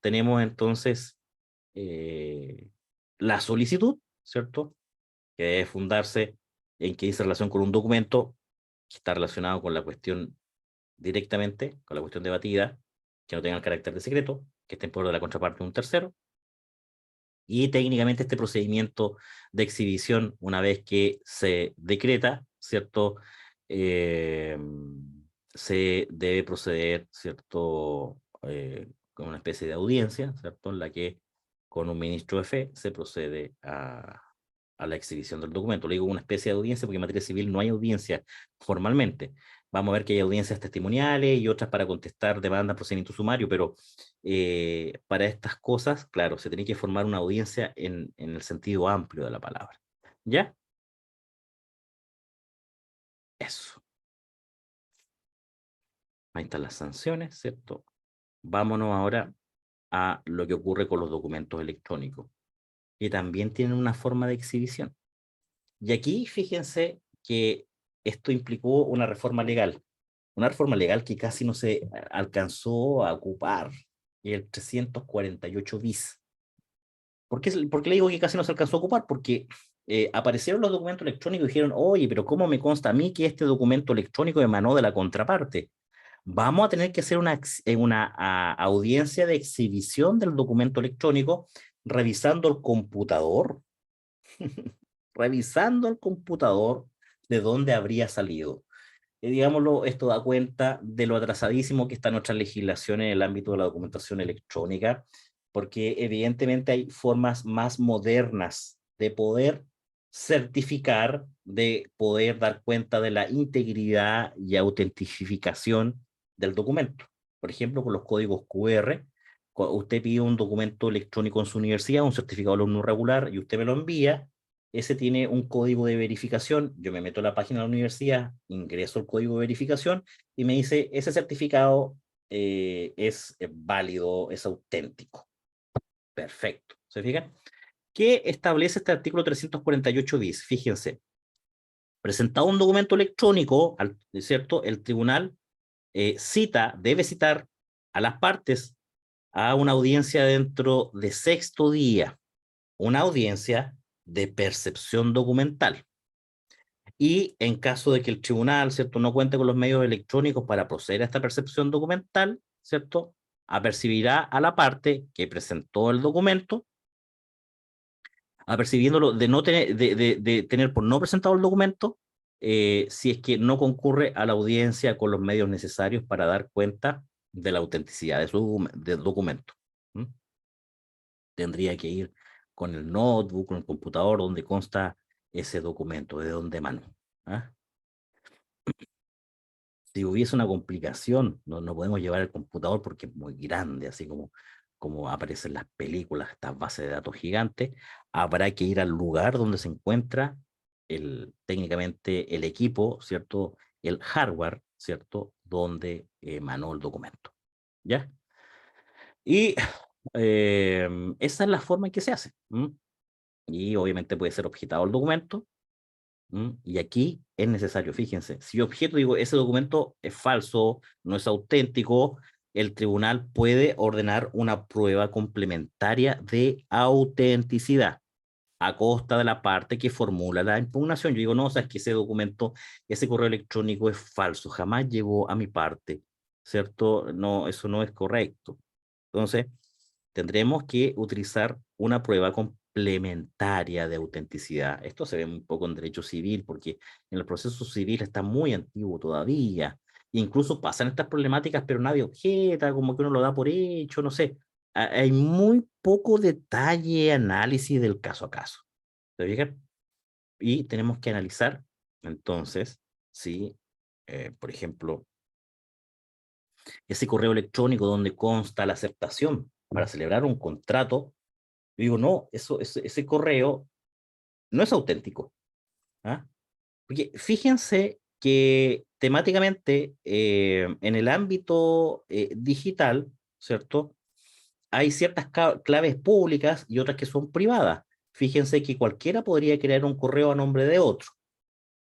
tenemos entonces eh, la solicitud, ¿cierto? Que debe fundarse en que dice relación con un documento que está relacionado con la cuestión directamente, con la cuestión debatida, que no tenga el carácter de secreto, que esté en poder de la contraparte de un tercero, y técnicamente este procedimiento de exhibición, una vez que se decreta, ¿cierto? Eh, Se debe proceder, ¿cierto? Con una especie de audiencia, ¿cierto? En la que con un ministro de fe se procede a la exhibición del documento. Le digo una especie de audiencia porque en materia civil no hay audiencia formalmente. Vamos a ver que hay audiencias testimoniales y otras para contestar demandas, procedimiento sumario, pero para estas cosas, claro, se tiene que formar una audiencia en el sentido amplio de la palabra. ¿Ya? Eso. Ahí están las sanciones, ¿cierto? Vámonos ahora a lo que ocurre con los documentos electrónicos, que también tienen una forma de exhibición. Y aquí fíjense que esto implicó una reforma legal que casi no se alcanzó a ocupar, el 348 bis. ¿Por qué le digo que casi no se alcanzó a ocupar? Porque aparecieron los documentos electrónicos y dijeron, oye, pero ¿cómo me consta a mí que este documento electrónico emanó de la contraparte? Vamos a tener que hacer una audiencia de exhibición del documento electrónico revisando el computador, revisando el computador de dónde habría salido. Digámoslo, esto da cuenta de lo atrasadísimo que está nuestra legislación en el ámbito de la documentación electrónica, porque evidentemente hay formas más modernas de poder certificar, de poder dar cuenta de la integridad y autentificación del documento. Por ejemplo, con los códigos QR, usted pide un documento electrónico en su universidad, un certificado de alumno regular, y usted me lo envía. Ese tiene un código de verificación. Yo me meto a la página de la universidad, ingreso el código de verificación y me dice, ese certificado es válido, es auténtico. Perfecto. ¿Se fijan? ¿Qué establece este artículo 348 bis? Fíjense, presentado un documento electrónico, ¿cierto? El tribunal debe citar a las partes a una audiencia dentro de 6º día, una audiencia de percepción documental. Y en caso de que el tribunal, ¿cierto?, no cuente con los medios electrónicos para proceder a esta percepción documental, ¿cierto?, apercibirá a la parte que presentó el documento, apercibiéndolo de tener por no presentado el documento, si es que no concurre a la audiencia con los medios necesarios para dar cuenta de la autenticidad de su del documento. ¿Mm? Tendría que ir con el notebook, con el computador donde consta ese documento, de donde emanó. ¿Ah? Si hubiese una complicación, no podemos llevar el computador porque es muy grande, así como aparecen en las películas, estas bases de datos gigantes, habrá que ir al lugar donde se encuentra técnicamente el equipo, ¿cierto? El hardware, ¿cierto? Donde emanó el documento. ¿Ya? Y esa es la forma en que se hace. ¿Mm? Y obviamente puede ser objetado el documento. Y aquí es necesario, fíjense, si yo objeto, digo, ese documento es falso, no es auténtico, el tribunal puede ordenar una prueba complementaria de autenticidad a costa de la parte que formula la impugnación. Yo digo, no, o sea, es que ese documento, ese correo electrónico es falso, jamás llegó a mi parte, ¿cierto? No, eso no es correcto. Entonces, tendremos que utilizar una prueba complementaria de autenticidad. Esto se ve un poco en derecho civil, porque en el proceso civil está muy antiguo todavía. Incluso pasan estas problemáticas, pero nadie objeta, como que uno lo da por hecho, no sé. Hay muy poco detalle, análisis del caso a caso. ¿Se fijan? Y tenemos que analizar, entonces, si, por ejemplo, ese correo electrónico donde consta la aceptación para celebrar un contrato, yo digo, no, ese correo no es auténtico. ¿Ah? Porque fíjense que temáticamente en el ámbito digital, ¿cierto? Hay ciertas claves públicas y otras que son privadas. Fíjense que cualquiera podría crear un correo a nombre de otro,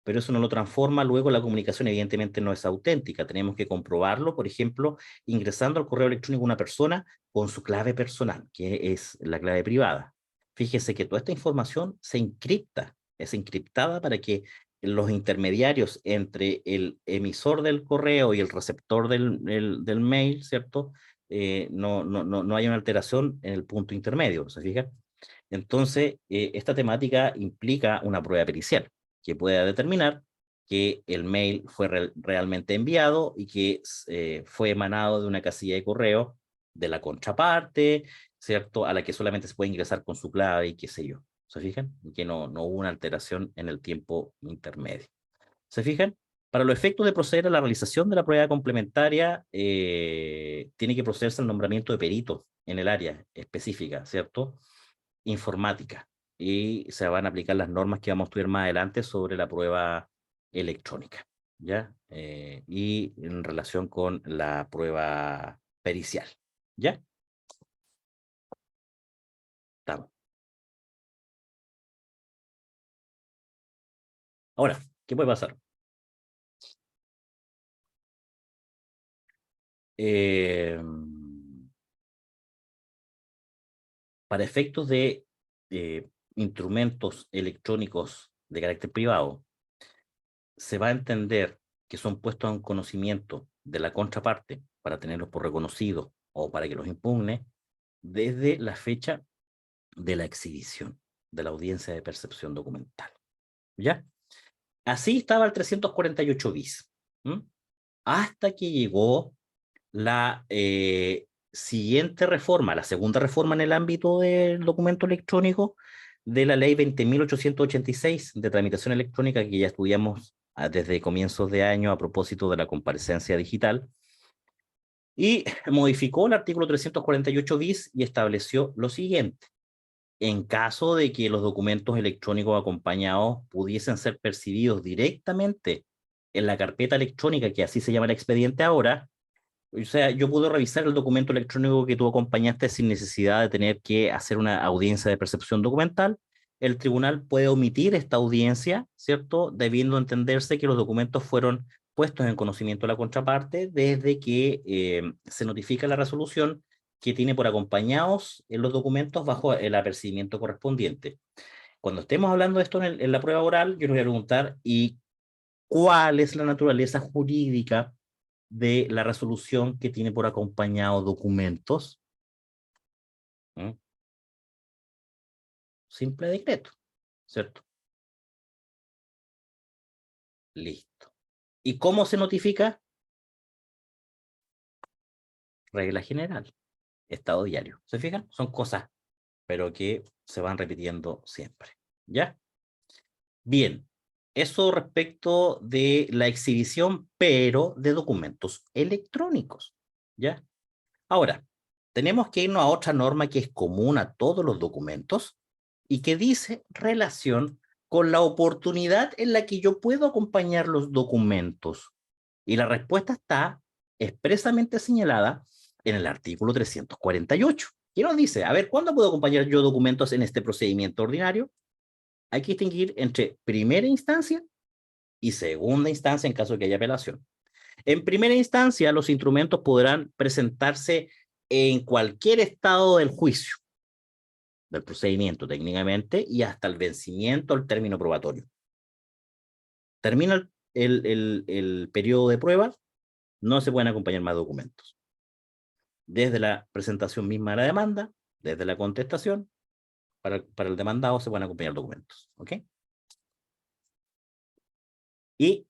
pero eso no lo transforma, luego la comunicación evidentemente no es auténtica. Tenemos que comprobarlo, por ejemplo, ingresando al correo electrónico de una persona con su clave personal, que es la clave privada. Fíjese que toda esta información se encripta, es encriptada para que los intermediarios entre el emisor del correo y el receptor del mail, ¿cierto? No haya una alteración en el punto intermedio, ¿se fija? Entonces, esta temática implica una prueba pericial que pueda determinar que el mail fue realmente enviado y que fue emanado de una casilla de correo de la contraparte, ¿cierto? A la que solamente se puede ingresar con su clave y qué sé yo. ¿Se fijan? Y que no hubo una alteración en el tiempo intermedio. ¿Se fijan? Para los efectos de proceder a la realización de la prueba complementaria, tiene que procederse al nombramiento de peritos en el área específica, ¿cierto? Informática. Y se van a aplicar las normas que vamos a estudiar más adelante sobre la prueba electrónica, ¿ya? Y en relación con la prueba pericial, ¿ya? Estamos. Ahora, ¿qué puede pasar? Eh, para efectos de instrumentos electrónicos de carácter privado, se va a entender que son puestos en conocimiento de la contraparte para tenerlos por reconocidos o para que los impugne desde la fecha de la exhibición de la audiencia de percepción documental. ¿Ya? Así estaba el 348 bis. ¿Mm? Hasta que llegó la siguiente reforma, la segunda reforma en el ámbito del documento electrónico de la ley 20.886 de tramitación electrónica que ya estudiamos desde comienzos de año a propósito de la comparecencia digital, y modificó el artículo 348 bis y estableció lo siguiente. En caso de que los documentos electrónicos acompañados pudiesen ser percibidos directamente en la carpeta electrónica, que así se llama el expediente ahora, o sea, yo puedo revisar el documento electrónico que tú acompañaste sin necesidad de tener que hacer una audiencia de percepción documental. El tribunal puede omitir esta audiencia, ¿cierto? Debiendo entenderse que los documentos fueron puestos en conocimiento de la contraparte desde que se notifica la resolución que tiene por acompañados en los documentos bajo el apercibimiento correspondiente. Cuando estemos hablando de esto en la prueba oral, yo les voy a preguntar, ¿y cuál es la naturaleza jurídica de la resolución que tiene por acompañado documentos? ¿Mm? Simple decreto, ¿cierto? Listo. ¿Y cómo se notifica? regla general, estado diario. ¿Se fijan? Son cosas, pero que se van repitiendo siempre. ¿Ya? Bien, eso respecto de la exhibición, pero de documentos electrónicos. ¿Ya? Ahora, tenemos que irnos a otra norma que es común a todos los documentos y que dice relación con la oportunidad en la que yo puedo acompañar los documentos. Y la respuesta está expresamente señalada en el artículo 348. ¿Qué nos dice? A ver, ¿cuándo puedo acompañar yo documentos en este procedimiento ordinario? Hay que distinguir entre primera instancia y segunda instancia en caso de que haya apelación. En primera instancia, los instrumentos podrán presentarse en cualquier estado del juicio, del procedimiento técnicamente, y hasta el vencimiento del término probatorio. Termina el periodo de prueba, no se pueden acompañar más documentos. Desde la presentación misma de la demanda, desde la contestación, para el demandado se pueden acompañar documentos. ¿Ok? Y,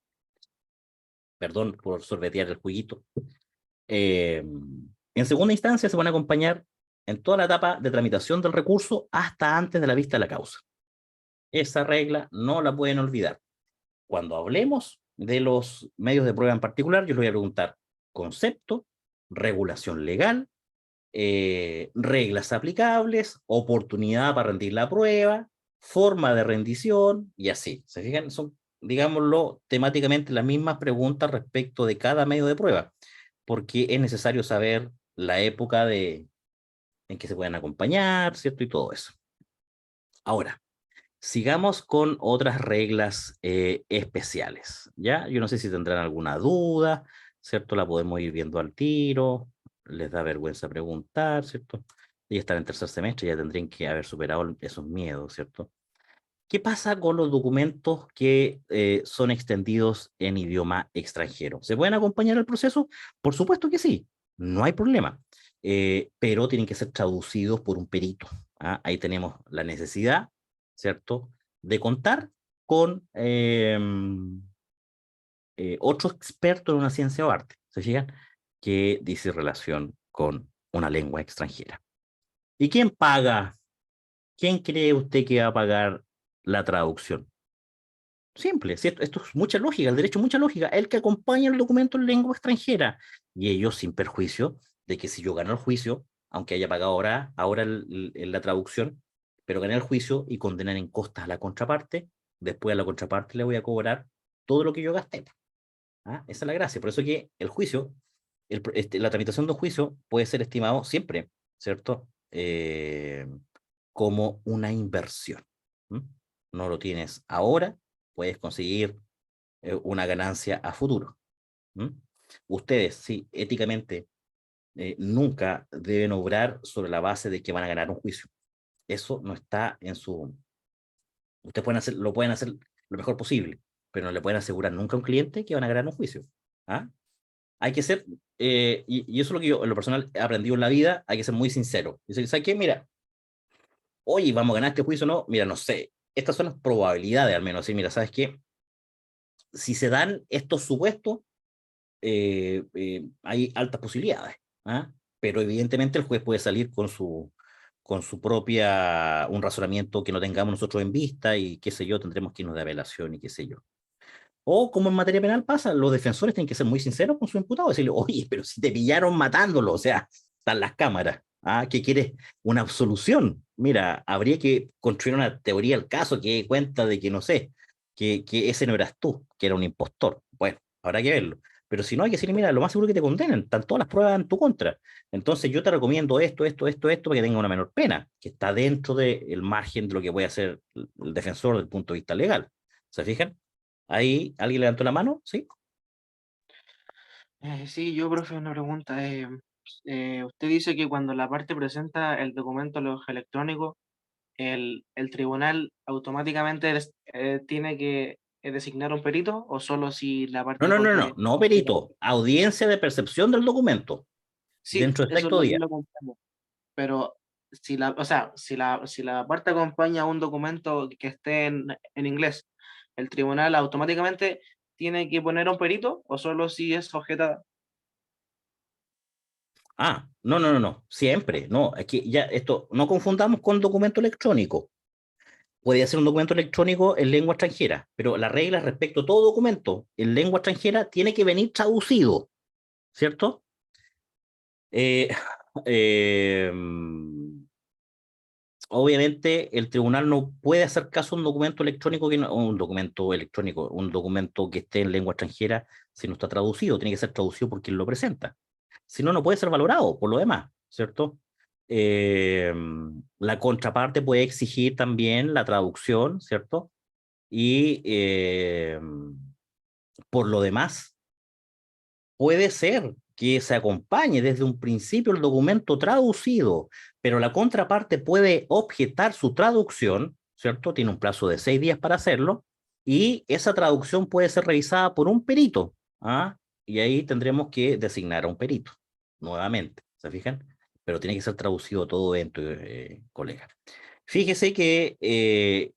perdón por sorbetear el jueguito, en segunda instancia se van a acompañar en toda la etapa de tramitación del recurso hasta antes de la vista de la causa. Esa regla no la pueden olvidar. Cuando hablemos de los medios de prueba en particular, yo les voy a preguntar concepto, regulación legal, reglas aplicables, oportunidad para rendir la prueba, forma de rendición y así. ¿Se fijan? Son, digámoslo, temáticamente las mismas preguntas respecto de cada medio de prueba, porque es necesario saber la época en que se pueden acompañar, ¿cierto? Y todo eso. Ahora, sigamos con otras reglas especiales, ¿ya? Yo no sé si tendrán alguna duda, ¿cierto? La podemos ir viendo al tiro, les da vergüenza preguntar, ¿cierto? Y están en tercer semestre, ya tendrían que haber superado esos miedos, ¿cierto? ¿Qué pasa con los documentos que son extendidos en idioma extranjero? ¿Se pueden acompañar al proceso? Por supuesto que sí, no hay problema, pero tienen que ser traducidos por un perito. ¿Ah? Ahí tenemos la necesidad, ¿cierto?, de contar con otro experto en una ciencia o arte, ¿se fijan? Que dice relación con una lengua extranjera. ¿Y quién paga? ¿Quién cree usted que va a pagar la traducción? Simple, ¿sí? Esto es mucha lógica, el derecho es mucha lógica. El que acompaña el documento en lengua extranjera. Y ellos sin perjuicio de que si yo gano el juicio, aunque haya pagado ahora la traducción, pero gané el juicio y condenar en costas a la contraparte, después a la contraparte le voy a cobrar todo lo que yo gasté. ¿Ah? Esa es la gracia. Por eso que el juicio, la tramitación de un juicio puede ser estimado siempre, ¿cierto? Como una inversión. ¿Mm? No lo tienes ahora, puedes conseguir una ganancia a futuro. ¿Mm? Ustedes, sí, éticamente, nunca deben obrar sobre la base de que van a ganar un juicio. Eso no está en su... Ustedes lo pueden hacer lo mejor posible, pero no le pueden asegurar nunca a un cliente que van a ganar un juicio. ¿Ah? Hay que ser, y eso es lo que yo en lo personal he aprendido en la vida, hay que ser muy sincero. Dice, ¿sabes qué? Mira, oye, vamos a ganar este juicio, ¿no? Mira, no sé, estas son las probabilidades al menos, ¿sí? Mira, ¿sabes qué? Si se dan estos supuestos, hay altas posibilidades, ¿ah? Pero evidentemente el juez puede salir con su propia, un razonamiento que no tengamos nosotros en vista y qué sé yo, tendremos que irnos de apelación y qué sé yo. O como en materia penal pasa, los defensores tienen que ser muy sinceros con su imputado, decirle, oye, pero si te pillaron matándolo, o sea, están las cámaras, ¿ah? ¿Qué quieres? Una absolución. Mira, habría que construir una teoría del caso que dé cuenta de que, no sé, que ese no eras tú, que era un impostor. Bueno, habrá que verlo. Pero si no, hay que decirle, mira, lo más seguro es que te condenen, están todas las pruebas en tu contra. Entonces yo te recomiendo esto, para que tenga una menor pena, que está dentro del margen de lo que puede hacer el defensor desde el punto de vista legal. ¿Se fijan? Ahí, ¿alguien levantó la mano? ¿Sí? Sí, yo, profe, una pregunta. Usted dice que cuando la parte presenta el documento electrónico, el tribunal automáticamente tiene que designar un perito o solo si la No, parte no, no, contraria. no, no, perito. Audiencia de percepción del documento Sí, dentro de eso sexto día. lo comprendo. Pero si o sea, si la parte acompaña un documento que esté en inglés, ¿el tribunal automáticamente tiene que poner a un perito o solo si es objetada? No, siempre, no, aquí ya esto, no confundamos con documento electrónico. Puede ser un documento electrónico en lengua extranjera, pero la regla respecto a todo documento en lengua extranjera tiene que venir traducido, ¿cierto? Eh, eh, Obviamente el tribunal no puede hacer caso a un documento electrónico un documento electrónico, un documento que esté en lengua extranjera si no está traducido, tiene que ser traducido por quien lo presenta. Si no, no puede ser valorado por lo demás, ¿cierto? Eh, la contraparte puede exigir también la traducción, ¿cierto? Y por lo demás, puede ser que se acompañe desde un principio el documento traducido, pero la contraparte puede objetar su traducción, ¿cierto? Tiene un plazo de 6 días para hacerlo, y esa traducción puede ser revisada por un perito, ¿ah? Y ahí tendremos que designar a un perito, nuevamente, ¿se fijan? Pero tiene que ser traducido todo dentro, colega. Fíjese que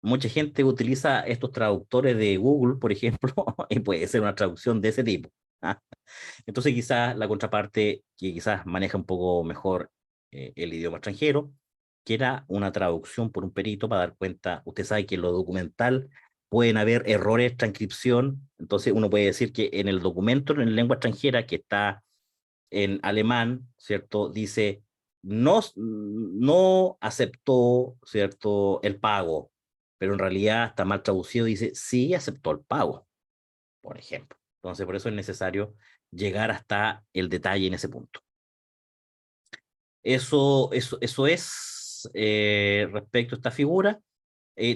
mucha gente utiliza estos traductores de Google, por ejemplo, y puede ser una traducción de ese tipo. ¿Ah? Entonces quizás la contraparte que quizás maneja un poco mejor el idioma extranjero, que era una traducción por un perito para dar cuenta, usted sabe que en lo documental pueden haber errores de transcripción, entonces uno puede decir que en el documento en lengua extranjera que está en alemán, ¿cierto? Dice, no aceptó, ¿cierto? El pago, pero en realidad está mal traducido, dice, sí aceptó el pago, por ejemplo. Entonces, por eso es necesario llegar hasta el detalle en ese punto. Eso es respecto a esta figura.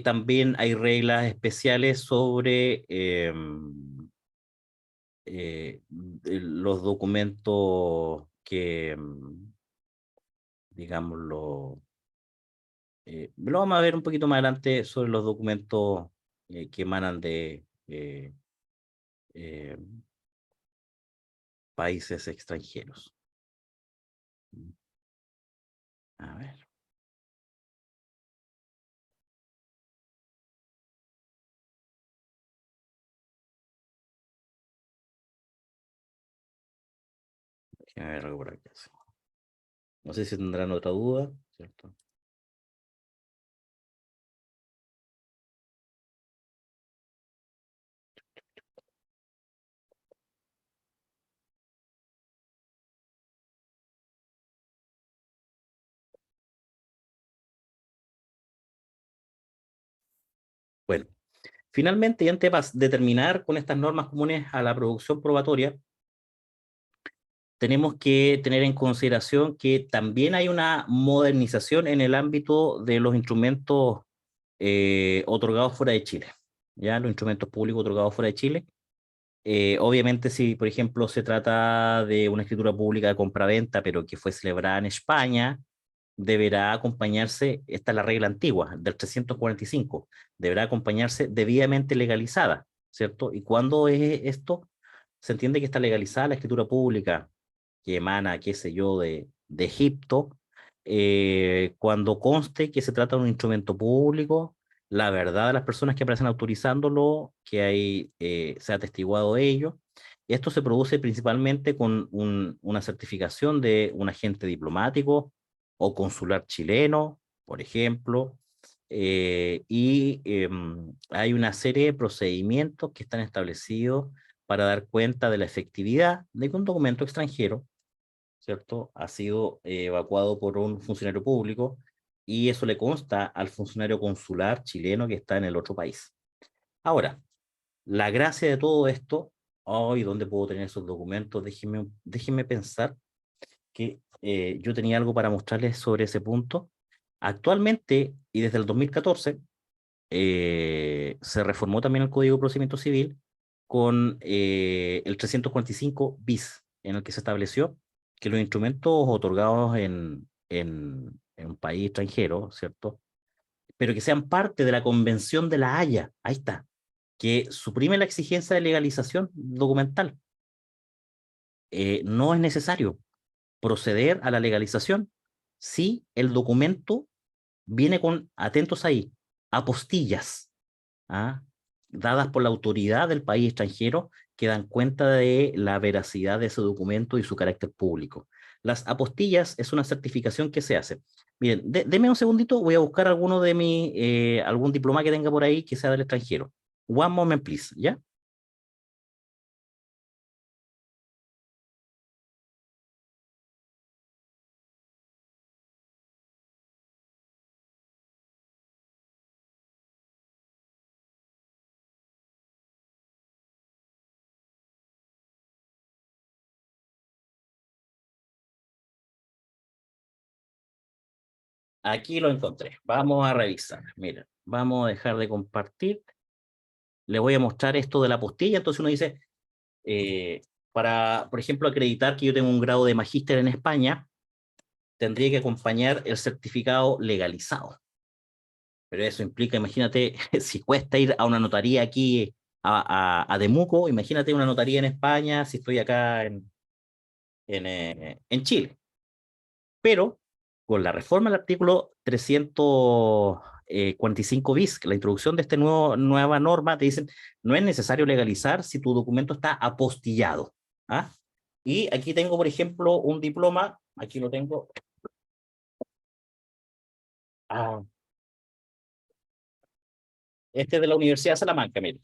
También hay reglas especiales sobre los documentos que, digámoslo, lo vamos a ver un poquito más adelante sobre los documentos que emanan de eh, países extranjeros. A ver. Déjame ver algo por aquí. No sé si tendrán otra duda, ¿cierto? Bueno, finalmente, y antes de terminar con estas normas comunes a la producción probatoria, tenemos que tener en consideración que también hay una modernización en el ámbito de los instrumentos otorgados fuera de Chile, ¿ya? Los instrumentos públicos otorgados fuera de Chile. Obviamente, si por ejemplo se trata de una escritura pública de compraventa, pero que fue celebrada en España, deberá acompañarse, esta es la regla antigua, del 345, deberá acompañarse debidamente legalizada, ¿cierto? ¿Y cuándo es esto? Se entiende que está legalizada la escritura pública que emana, qué sé yo, de Egipto, cuando conste que se trata de un instrumento público, la verdad de las personas que aparecen autorizándolo, que hay, se ha atestiguado de ello. Esto se produce principalmente con una certificación de un agente diplomático o consular chileno, por ejemplo, hay una serie de procedimientos que están establecidos para dar cuenta de la efectividad de que un documento extranjero, ¿cierto?, ha sido evacuado por un funcionario público y eso le consta al funcionario consular chileno que está en el otro país. Ahora, la gracia de todo esto, hoy, ¿dónde puedo tener esos documentos? Déjenme pensar que yo tenía algo para mostrarles sobre ese punto. Actualmente, y desde el 2014, se reformó también el Código de Procedimiento Civil con el 345 bis, en el que se estableció que los instrumentos otorgados en un país extranjero, ¿cierto? Pero que sean parte de la Convención de la Haya, ahí está, que suprime la exigencia de legalización documental. No es necesario proceder a la legalización si el documento viene con, atentos ahí, apostillas, ¿ah?, dadas por la autoridad del país extranjero que dan cuenta de la veracidad de ese documento y su carácter público. Las apostillas es una certificación que se hace. Miren, denme un segundito, voy a buscar alguno de algún diploma que tenga por ahí que sea del extranjero. One moment, please, ¿ya? Aquí lo encontré. Vamos a revisar. Mira, vamos a dejar de compartir. Le voy a mostrar esto de la apostilla. Entonces uno dice, para, por ejemplo, acreditar que yo tengo un grado de magíster en España, tendría que acompañar el certificado legalizado. Pero eso implica, imagínate, si cuesta ir a una notaría aquí a Temuco, imagínate una notaría en España si estoy acá en Chile. Pero con la reforma del artículo 345 bis, la introducción de esta nueva norma, te dicen, no es necesario legalizar si tu documento está apostillado. ¿Ah? Y aquí tengo, por ejemplo, un diploma, aquí lo tengo. Ah, este es de la Universidad de Salamanca, mire.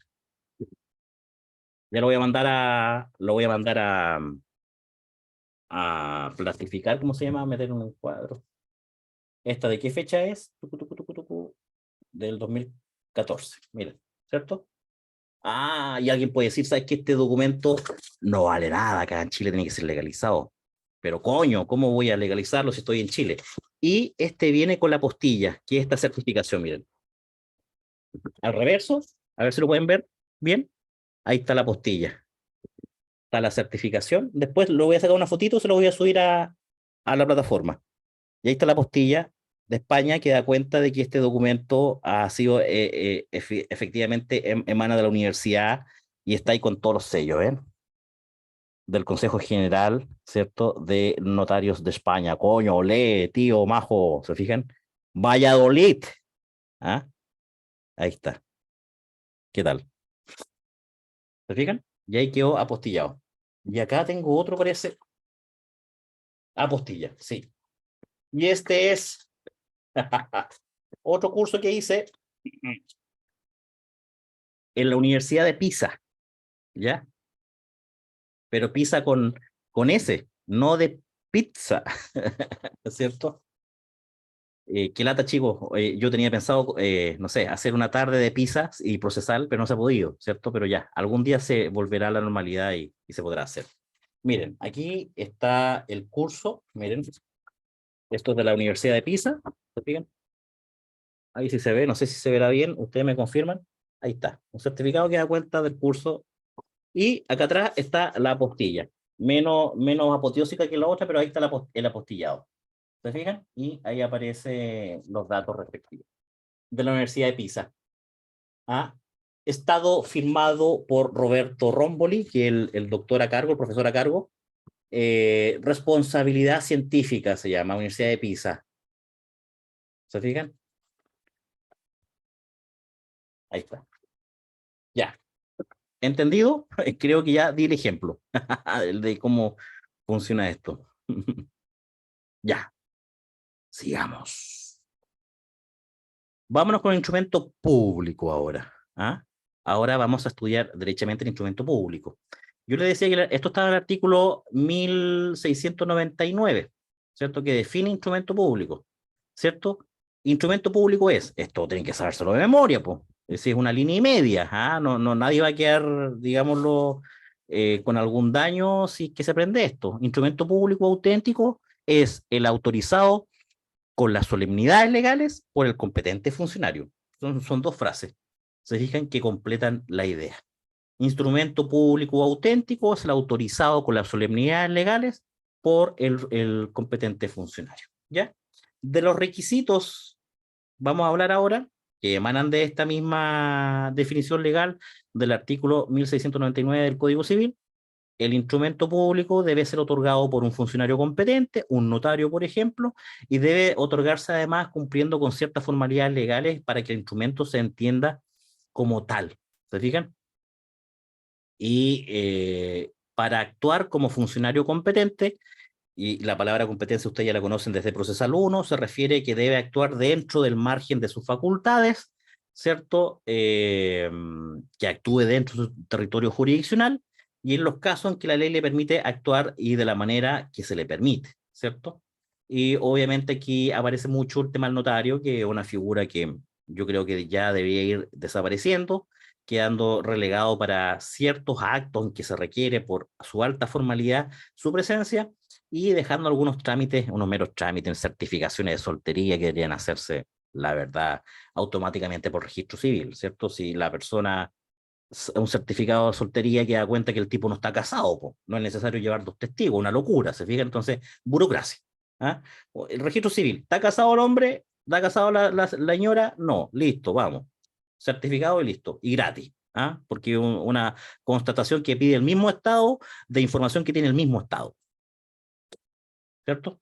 Ya lo voy a mandar a plastificar, ¿cómo se llama? Meter en un cuadro. ¿Esta de qué fecha es? Del 2014, miren, ¿cierto? Ah, y alguien puede decir, ¿sabes qué? Este documento no vale nada, acá en Chile tiene que ser legalizado. Pero coño, ¿cómo voy a legalizarlo si estoy en Chile? Y este viene con la apostilla, que es esta certificación, miren. Al reverso, a ver si lo pueden ver bien. Ahí está la apostilla, está la certificación. Después lo voy a sacar una fotito, se lo voy a subir a la plataforma. Y ahí está la apostilla de España que da cuenta de que este documento ha sido efectivamente emana de la universidad y está ahí con todos los sellos, ¿eh? Del Consejo General, ¿cierto? De Notarios de España. Coño, olé, tío, majo, ¿se fijan? Valladolid. ¿Ah? Ahí está. ¿Qué tal? ¿Se fijan? Y ahí quedó apostillado. Y acá tengo otro, parece. Apostilla, sí. Y este es otro curso que hice en la Universidad de Pisa, ¿ya? Pero Pisa con S, no de pizza, ¿cierto? Qué lata, chicos. Yo tenía pensado, no sé, hacer una tarde de pizzas y procesar, pero no se ha podido, ¿cierto? Pero ya, algún día se volverá a la normalidad y se podrá hacer. Miren, aquí está el curso, miren, esto es de la Universidad de Pisa, ¿se fijan? Ahí sí se ve, no sé si se verá bien, ustedes me confirman. Ahí está, un certificado que da cuenta del curso. Y acá atrás está la apostilla, menos apoteósica que la otra, pero ahí está el apostillado. ¿Se fijan? Y ahí aparecen los datos respectivos de la Universidad de Pisa. ¿Ah? Estado firmado por Roberto Romboli, que es el doctor a cargo, el profesor a cargo. Responsabilidad científica se llama, Universidad de Pisa. ¿Se fijan? Ahí está. Ya. ¿Entendido? Creo que ya di el ejemplo de cómo funciona esto. Ya, sigamos. Vámonos con el instrumento público ahora. ¿Ah? Ahora vamos a estudiar derechamente el instrumento público. Yo le decía que esto está en el artículo 1699, ¿cierto? Que define instrumento público, ¿cierto? Instrumento público es, esto tienen que sabérselo de memoria, pues. Es decir, es una línea y media, ¿ah? No, no, nadie va a quedar, digámoslo, con algún daño si es que se aprende esto. Instrumento público auténtico es el autorizado con las solemnidades legales por el competente funcionario. Son dos frases. Se fijan que completan la idea. Instrumento público auténtico es el autorizado con las solemnidades legales por el competente funcionario. ¿Ya? De los requisitos, vamos a hablar ahora, que emanan de esta misma definición legal del artículo 1699 del Código Civil. El instrumento público debe ser otorgado por un funcionario competente, un notario, por ejemplo, y debe otorgarse además cumpliendo con ciertas formalidades legales para que el instrumento se entienda como tal. ¿Se fijan? Y para actuar como funcionario competente, Y la palabra competencia ustedes ya la conocen desde procesal 1, se refiere que debe actuar dentro del margen de sus facultades, ¿cierto? Que actúe dentro de su territorio jurisdiccional y en los casos en que la ley le permite actuar y de la manera que se le permite, ¿cierto? Y obviamente aquí aparece mucho el tema del notario, que es una figura que yo creo que ya debería ir desapareciendo, quedando relegado para ciertos actos en que se requiere por su alta formalidad su presencia y dejando algunos trámites, unos meros trámites, certificaciones de soltería que deberían hacerse, la verdad, automáticamente por registro civil, ¿cierto? Si la persona, un certificado de soltería que da cuenta que el tipo no está casado, po. No es necesario llevar dos testigos, una locura, ¿se fija? Entonces, burocracia. ¿Ah? El registro civil, ¿está casado el hombre? ¿Está casado la señora? No, listo, vamos. Certificado y listo, y gratis. ¿Ah? Porque una constatación que pide el mismo Estado de información que tiene el mismo Estado, ¿cierto?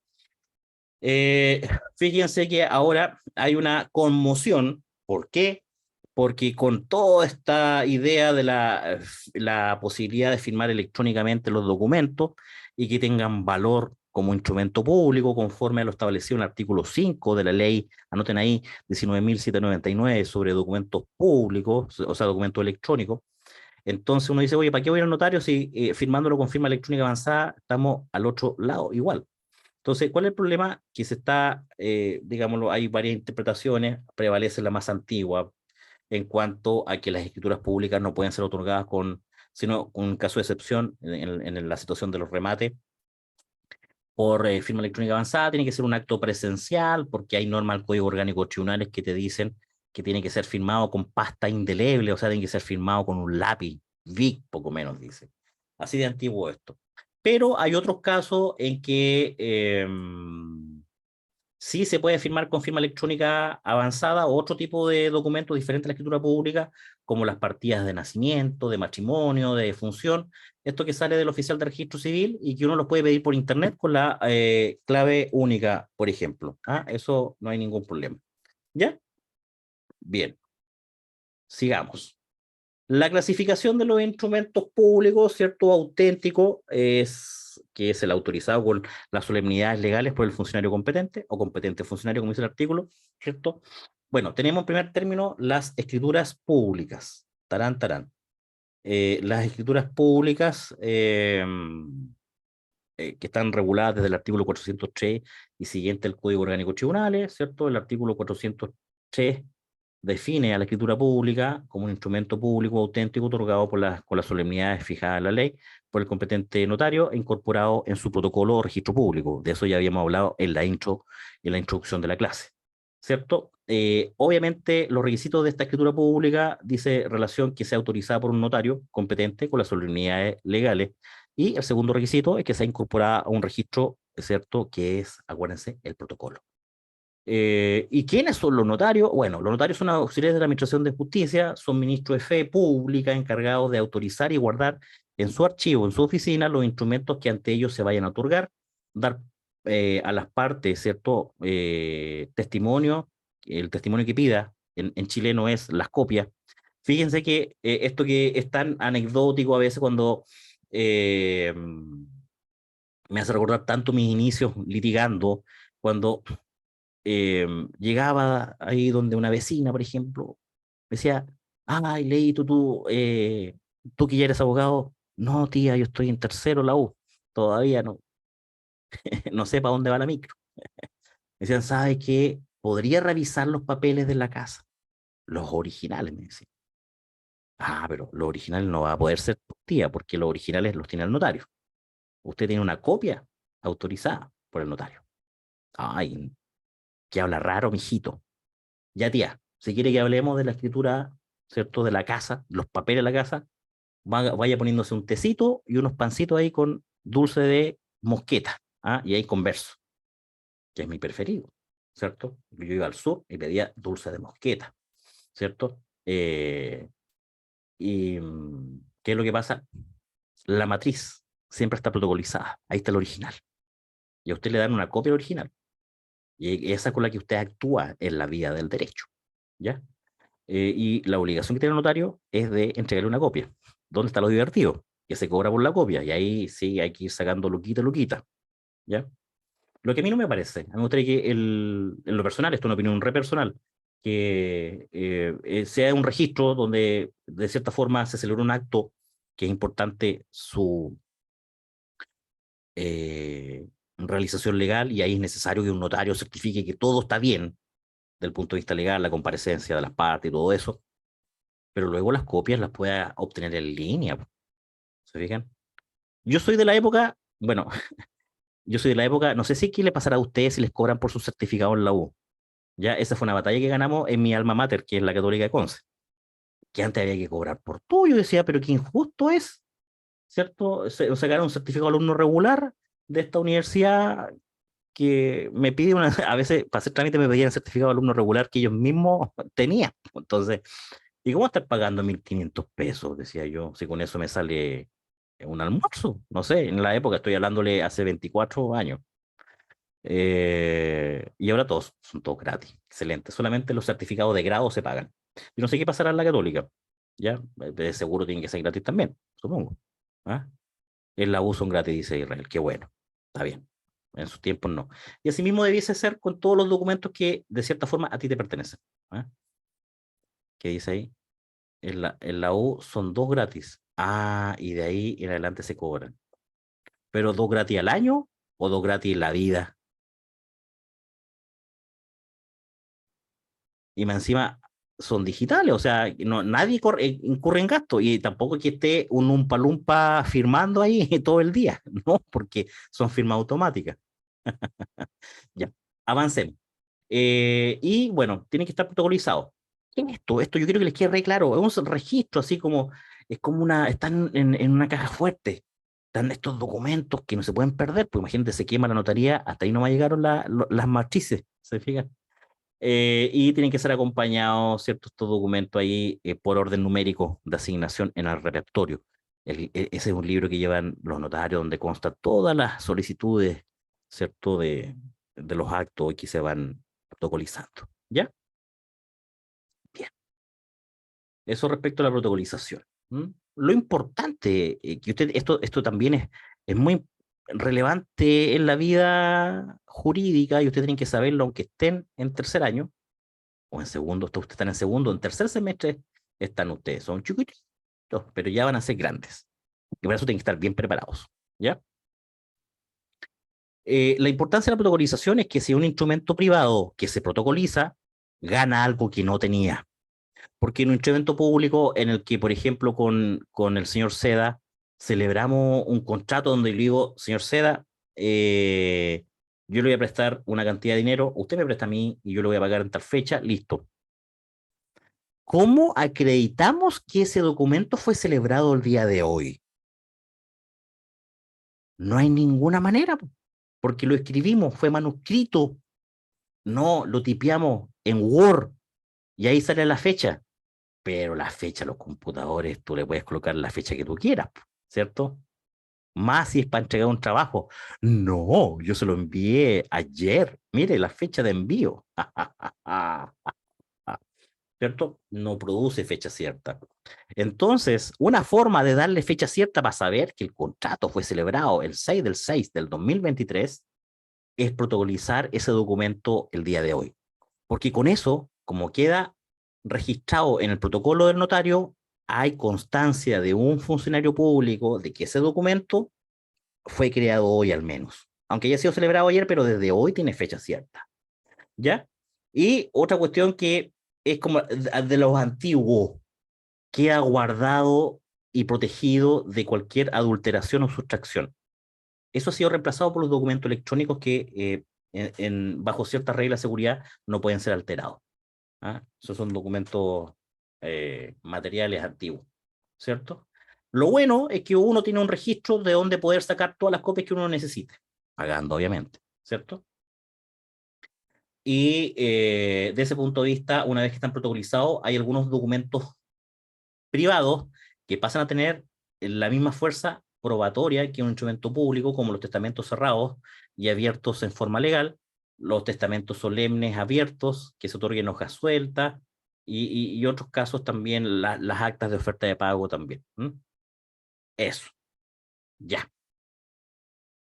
Eh, Fíjense que ahora hay una conmoción. ¿Por qué? Porque con toda esta idea de la posibilidad de firmar electrónicamente los documentos y que tengan valor como instrumento público conforme a lo establecido en el artículo 5 de la ley, anoten ahí, 19.799 sobre documentos públicos, o sea, documentos electrónicos. Entonces uno dice, oye, ¿para qué voy al notario si firmándolo con firma electrónica avanzada estamos al otro lado igual? Entonces, ¿cuál es el problema? Que se está, digámoslo, hay varias interpretaciones, prevalece la más antigua en cuanto a que las escrituras públicas no pueden ser otorgadas sino con un caso de excepción en la situación de los remates por firma electrónica avanzada, tiene que ser un acto presencial, porque hay normas del Código Orgánico de Tribunales que te dicen que tiene que ser firmado con pasta indeleble, o sea, tiene que ser firmado con un lápiz, Vic, poco menos dice. Así de antiguo esto. Pero hay otros casos en que sí se puede firmar con firma electrónica avanzada o otro tipo de documentos diferentes a la escritura pública, como las partidas de nacimiento, de matrimonio, de defunción, esto que sale del oficial de registro civil y que uno lo puede pedir por internet con la clave única, por ejemplo. ¿Ah? Eso no hay ningún problema. ¿Ya? Bien, sigamos. La clasificación de los instrumentos públicos, ¿cierto? Auténtico, que es el autorizado con las solemnidades legales por el funcionario competente o competente funcionario, como dice el artículo, ¿cierto? Bueno, tenemos en primer término las escrituras públicas. Tarán, tarán. Las escrituras públicas que están reguladas desde el artículo 403 y siguiente del Código Orgánico de Tribunales, ¿cierto? El artículo 403 define a la escritura pública como un instrumento público auténtico otorgado con las solemnidades fijadas en la ley por el competente notario e incorporado en su protocolo o registro público. De eso ya habíamos hablado en la introducción de la clase, ¿cierto? Obviamente los requisitos de esta escritura pública dice relación que sea autorizada por un notario competente con las solemnidades legales y el segundo requisito es que sea incorporada a un registro, ¿cierto? Que es, acuérdense, el protocolo. ¿Y quiénes son los notarios? Bueno, los notarios son auxiliares de la Administración de Justicia, son ministros de fe pública encargados de autorizar y guardar en su archivo, en su oficina, los instrumentos que ante ellos se vayan a otorgar, dar a las partes, ¿cierto? Testimonio, el testimonio que pida, en chileno es las copias. Fíjense que esto que es tan anecdótico a veces cuando me hace recordar tanto mis inicios litigando, cuando llegaba ahí donde una vecina, por ejemplo, decía, ay, Leito, tú que ya eres abogado, no, tía, yo estoy en tercero la U, todavía no, no sé para dónde va la micro. Me decían, ¿sabes qué? ¿Podría revisar los papeles de la casa? Los originales, me decían. Ah, pero los originales no va a poder ser tía, porque los originales los tiene el notario. Usted tiene una copia autorizada por el notario. Ay, que habla raro, mijito. Ya, tía, si quiere que hablemos de la escritura, ¿cierto? De la casa, los papeles de la casa, vaya poniéndose un tecito y unos pancitos ahí con dulce de mosqueta, ¿ah? Y ahí converso, que es mi preferido, ¿cierto? Yo iba al sur y pedía dulce de mosqueta, ¿cierto? ¿Qué es lo que pasa? La matriz siempre está protocolizada, ahí está el original, y a usted le dan una copia original, y esa con la que usted actúa en la vía del derecho, ¿ya? Y la obligación que tiene el notario es de entregarle una copia. ¿Dónde está lo divertido? Que se cobra por la copia, y ahí sí hay que ir sacando luquita, luquita. ¿ya? Lo que a mí no me parece, a mí me gustaría que en lo personal, esto es una opinión re personal, que sea un registro donde de cierta forma se celebre un acto que es importante su eh, realización legal y ahí es necesario que un notario certifique que todo está bien del punto de vista legal, la comparecencia de las partes y todo eso, pero luego las copias las pueda obtener en línea. ¿Se fijan? Yo soy de la época, bueno, yo soy de la época, no sé si qué le pasará a ustedes si les cobran por su certificado en la U. Ya, esa fue una batalla que ganamos en mi alma mater, que es la Católica de Conce, que antes había que cobrar por todo. Yo decía, pero qué injusto es, ¿cierto? Sacar un certificado de alumno regular de esta universidad que me pide una, a veces para hacer trámite me pedían el certificado de alumno regular que ellos mismos tenían. Entonces, ¿y cómo estar pagando 1.500 pesos? Decía yo, si con eso me sale un almuerzo, no sé, en la época estoy hablándole hace 24 años. Y ahora todos son todos gratis, excelente. Solamente los certificados de grado se pagan. Yo no sé qué pasará en la Católica, ya, de seguro tienen que ser gratis también, supongo. ¿Ah? En la U son gratis, dice Israel, qué bueno, está bien. En sus tiempos no. Y así mismo debiese ser con todos los documentos que de cierta forma a ti te pertenecen. ¿Ah? ¿Qué dice ahí? En la U son 2 gratis. Ah, y de ahí en adelante se cobran. ¿Pero 2 gratis al año o 2 gratis en la vida? Y más encima son digitales, o sea, no, nadie incurre en gasto y tampoco que esté un Umpa firmando ahí todo el día, ¿no? Porque son firmas automáticas. Ya, avancemos. Y bueno, tiene que estar protocolizado. ¿Qué es esto? Esto yo quiero que les quede re claro. Es un registro, así como, es como están en una caja fuerte. Están estos documentos que no se pueden perder, pues imagínate, se quema la notaría, hasta ahí no me llegaron las matrices, ¿se fijan? Y tienen que ser acompañados, ¿cierto? Estos documentos ahí por orden numérico de asignación en el repertorio. Ese es un libro que llevan los notarios donde constan todas las solicitudes, ¿cierto? De los actos que se van protocolizando. ¿Ya? Bien. Eso respecto a la protocolización. ¿Mm? Lo importante, que esto también es muy relevante en la vida jurídica y ustedes tienen que saberlo aunque estén en tercer año o en segundo, ustedes están en segundo, en tercer semestre están ustedes, son chiquititos, pero ya van a ser grandes. Y para eso tienen que estar bien preparados, ¿ya? La importancia de la protocolización es que si un instrumento privado que se protocoliza gana algo que no tenía, porque en un instrumento público en el que, por ejemplo, con el señor Seda, celebramos un contrato donde le digo, señor Seda, yo le voy a prestar una cantidad de dinero, usted me presta a mí y yo le voy a pagar en tal fecha, listo. ¿Cómo acreditamos que ese documento fue celebrado el día de hoy? No hay ninguna manera, porque lo escribimos, fue manuscrito, no lo tipeamos en Word y ahí sale la fecha. Pero la fecha, los computadores, tú le puedes colocar la fecha que tú quieras, ¿cierto? Más si es para entregar un trabajo. No, yo se lo envié ayer. Mire la fecha de envío. ¿Cierto? No produce fecha cierta. Entonces, una forma de darle fecha cierta para saber que el contrato fue celebrado el 6 del 6 del 2023 es protocolizar ese documento el día de hoy. Porque con eso, como queda registrado en el protocolo del notario, hay constancia de un funcionario público de que ese documento fue creado hoy al menos. Aunque haya sido celebrado ayer, pero desde hoy tiene fecha cierta. ¿Ya? Y otra cuestión que es como de los antiguos, queda guardado y protegido de cualquier adulteración o sustracción. Eso ha sido reemplazado por los documentos electrónicos que bajo ciertas reglas de seguridad no pueden ser alterados. ¿Ah? Esos son documentos materiales antiguos, ¿cierto? Lo bueno es que uno tiene un registro de donde poder sacar todas las copias que uno necesite, pagando obviamente, ¿cierto? Y de ese punto de vista, una vez que están protocolizados, hay algunos documentos privados que pasan a tener la misma fuerza probatoria que un instrumento público, como los testamentos cerrados y abiertos en forma legal, los testamentos solemnes abiertos, que se otorguen hojas sueltas, y otros casos también las actas de oferta de pago también. ¿Mm? Eso, ya.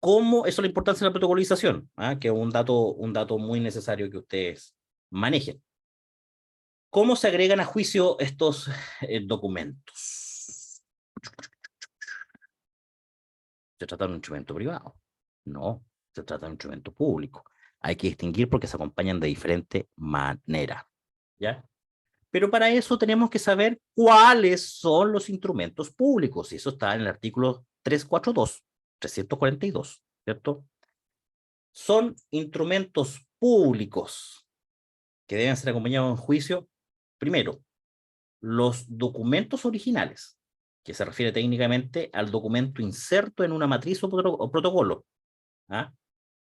¿Cómo? Eso es la importancia de la protocolización, que es un dato muy necesario que ustedes manejen. ¿Cómo se agregan a juicio estos documentos? ¿Se trata de un instrumento privado? No, se trata de un instrumento público. Hay que distinguir porque se acompañan de diferente manera, ¿ya? Pero para eso tenemos que saber cuáles son los instrumentos públicos, y eso está en el artículo 342, ¿cierto? Son instrumentos públicos que deben ser acompañados en juicio. Primero, los documentos originales, que se refiere técnicamente al documento inserto en una matriz o protocolo, ¿ah?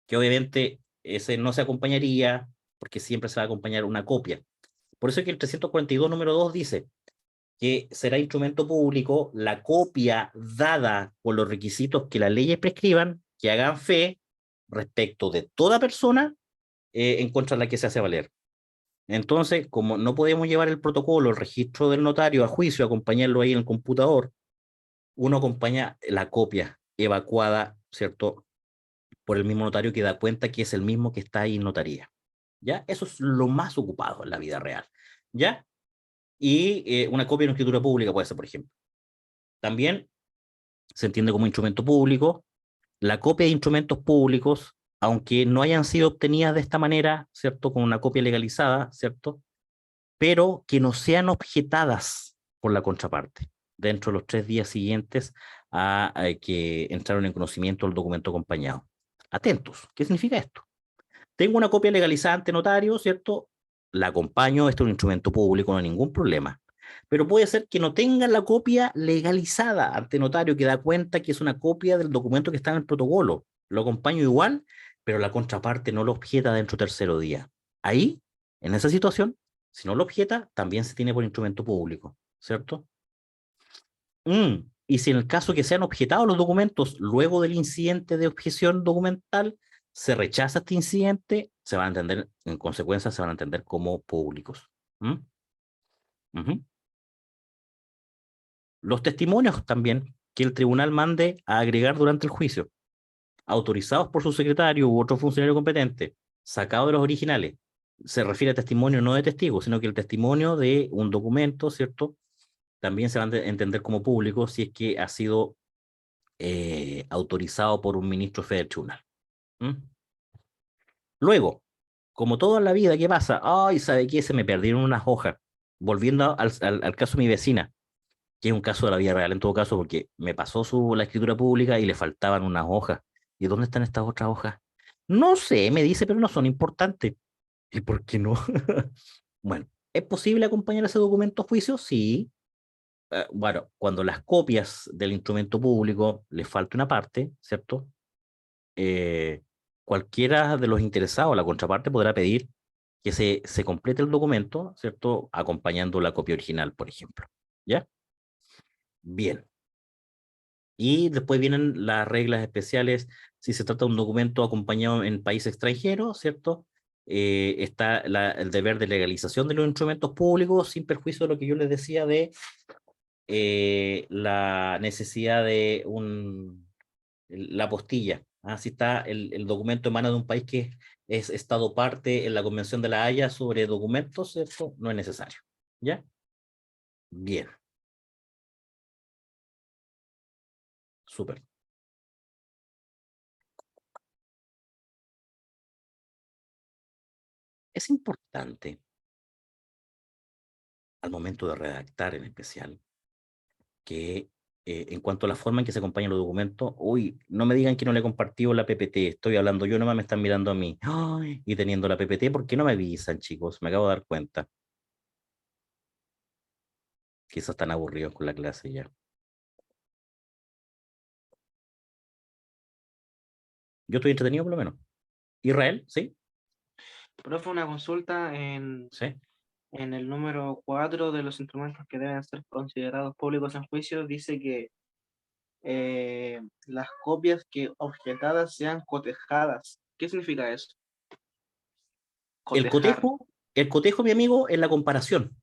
Que obviamente ese no se acompañaría porque siempre se va a acompañar una copia. Por eso es que el 342 número 2 dice que será instrumento público la copia dada por los requisitos que las leyes prescriban, que hagan fe respecto de toda persona en contra de la que se hace valer. Entonces, como no podemos llevar el protocolo, el registro del notario a juicio, acompañarlo ahí en el computador, uno acompaña la copia evacuada, ¿cierto?, por el mismo notario que da cuenta que es el mismo que está ahí en notaría. ¿Ya? Eso es lo más ocupado en la vida real. ¿Ya? Y una copia en escritura pública puede ser, por ejemplo. También se entiende como instrumento público la copia de instrumentos públicos, aunque no hayan sido obtenidas de esta manera, ¿cierto?, con una copia legalizada, ¿cierto?, pero que no sean objetadas por la contraparte dentro de los 3 días siguientes a que entraron en conocimiento del documento acompañado. Atentos, ¿qué significa esto? Tengo una copia legalizada ante notario, ¿cierto? La acompaño, esto es un instrumento público, no hay ningún problema. Pero puede ser que no tenga la copia legalizada ante notario, que da cuenta que es una copia del documento que está en el protocolo. Lo acompaño igual, pero la contraparte no lo objeta dentro del tercero día. Ahí, en esa situación, si no lo objeta, también se tiene por instrumento público, ¿cierto? Y si en el caso que sean objetados los documentos luego del incidente de objeción documental, se rechaza este incidente, se van a entender, en consecuencia, se van a entender como públicos. ¿Mm? Ujú. Los testimonios también que el tribunal mande a agregar durante el juicio, autorizados por su secretario u otro funcionario competente, sacados de los originales, se refiere a testimonio no de testigo, sino que el testimonio de un documento, ¿cierto? También se van a entender como público si es que ha sido autorizado por un ministro federal tribunal. ¿Mm? Luego, como todo en la vida, ¿qué pasa? Ay, ¿sabe qué? Se me perdieron unas hojas. Volviendo al caso de mi vecina, que es un caso de la vida real en todo caso, porque me pasó la escritura pública y le faltaban unas hojas. ¿Y dónde están estas otras hojas? No sé, me dice, pero no son importantes. ¿Y por qué no? Bueno, ¿es posible acompañar ese documento a juicio? Sí. Bueno, cuando las copias del instrumento público le falta una parte, ¿cierto? eh, Cualquiera de los interesados, la contraparte, podrá pedir que se complete el documento, ¿cierto? Acompañando la copia original, por ejemplo. ¿Ya? Bien. Y después vienen las reglas especiales si se trata de un documento acompañado en país extranjero, ¿cierto? Está el deber de legalización de los instrumentos públicos sin perjuicio de lo que yo les decía de la necesidad de la apostilla. Si está el documento emana de un país que es estado parte en la Convención de la Haya sobre documentos, eso no es necesario. ¿Ya? Bien, súper. Es importante, al momento de redactar en especial, que en cuanto a la forma en que se acompañan los documentos, uy, no me digan que no le he compartido la PPT, estoy hablando yo nomás, me están mirando a mí. Ay, y teniendo la PPT, ¿por qué no me avisan, chicos? Me acabo de dar cuenta. Quizás están aburridos con la clase ya. Yo estoy entretenido por lo menos. Israel, ¿sí? Profe, una consulta Sí. en el número 4 de los instrumentos que deben ser considerados públicos en juicio, dice que las copias que objetadas sean cotejadas. ¿Qué significa eso? El Cotejar. cotejo, el cotejo, mi amigo, es la comparación.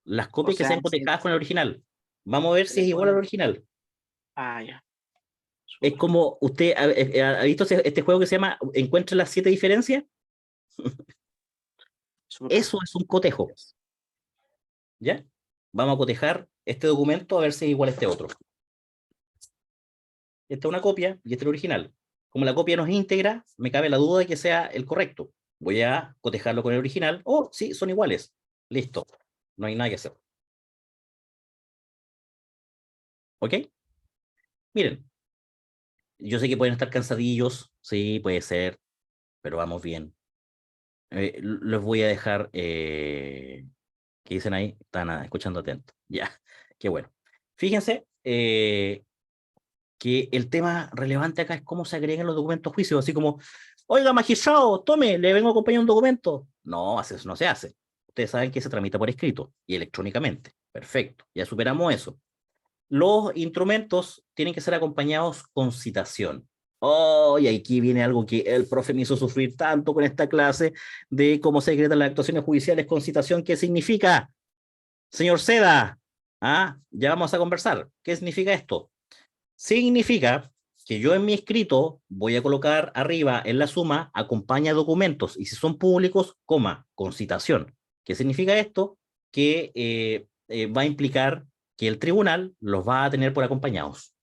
Las O copias que sea, sean cotejadas con el original. Vamos a ver si es igual al original. Ah, ya. Es como usted ha visto este juego que se llama Encuentra las 7 diferencias. Súper. Eso es un cotejo. ¿Ya? Vamos a cotejar este documento a ver si es igual a este otro. Esta es una copia y este es el original. Como la copia no es íntegra, me cabe la duda de que sea el correcto. Voy a cotejarlo con el original. Oh, sí, son iguales. Listo. No hay nada que hacer. ¿Ok? Miren, yo sé que pueden estar cansadillos. Sí, puede ser. Pero vamos bien. Les voy a dejar... ¿qué dicen ahí? Están escuchando atento. Ya, qué bueno. Fíjense que el tema relevante acá es cómo se agregan los documentos a juicio, así como, oiga, magistrado, tome, le vengo a acompañar un documento. No, eso no se hace. Ustedes saben que se tramita por escrito y electrónicamente. Perfecto, ya superamos eso. Los instrumentos tienen que ser acompañados con citación. Oh, y aquí viene algo que el profe me hizo sufrir tanto con esta clase de cómo se decretan las actuaciones judiciales con citación. ¿Qué significa? Señor Seda, ya vamos a conversar. ¿Qué significa esto? Significa que yo en mi escrito voy a colocar arriba en la suma acompaña documentos y si son públicos, coma, con citación. ¿Qué significa esto? Que va a implicar que el tribunal los va a tener por acompañados,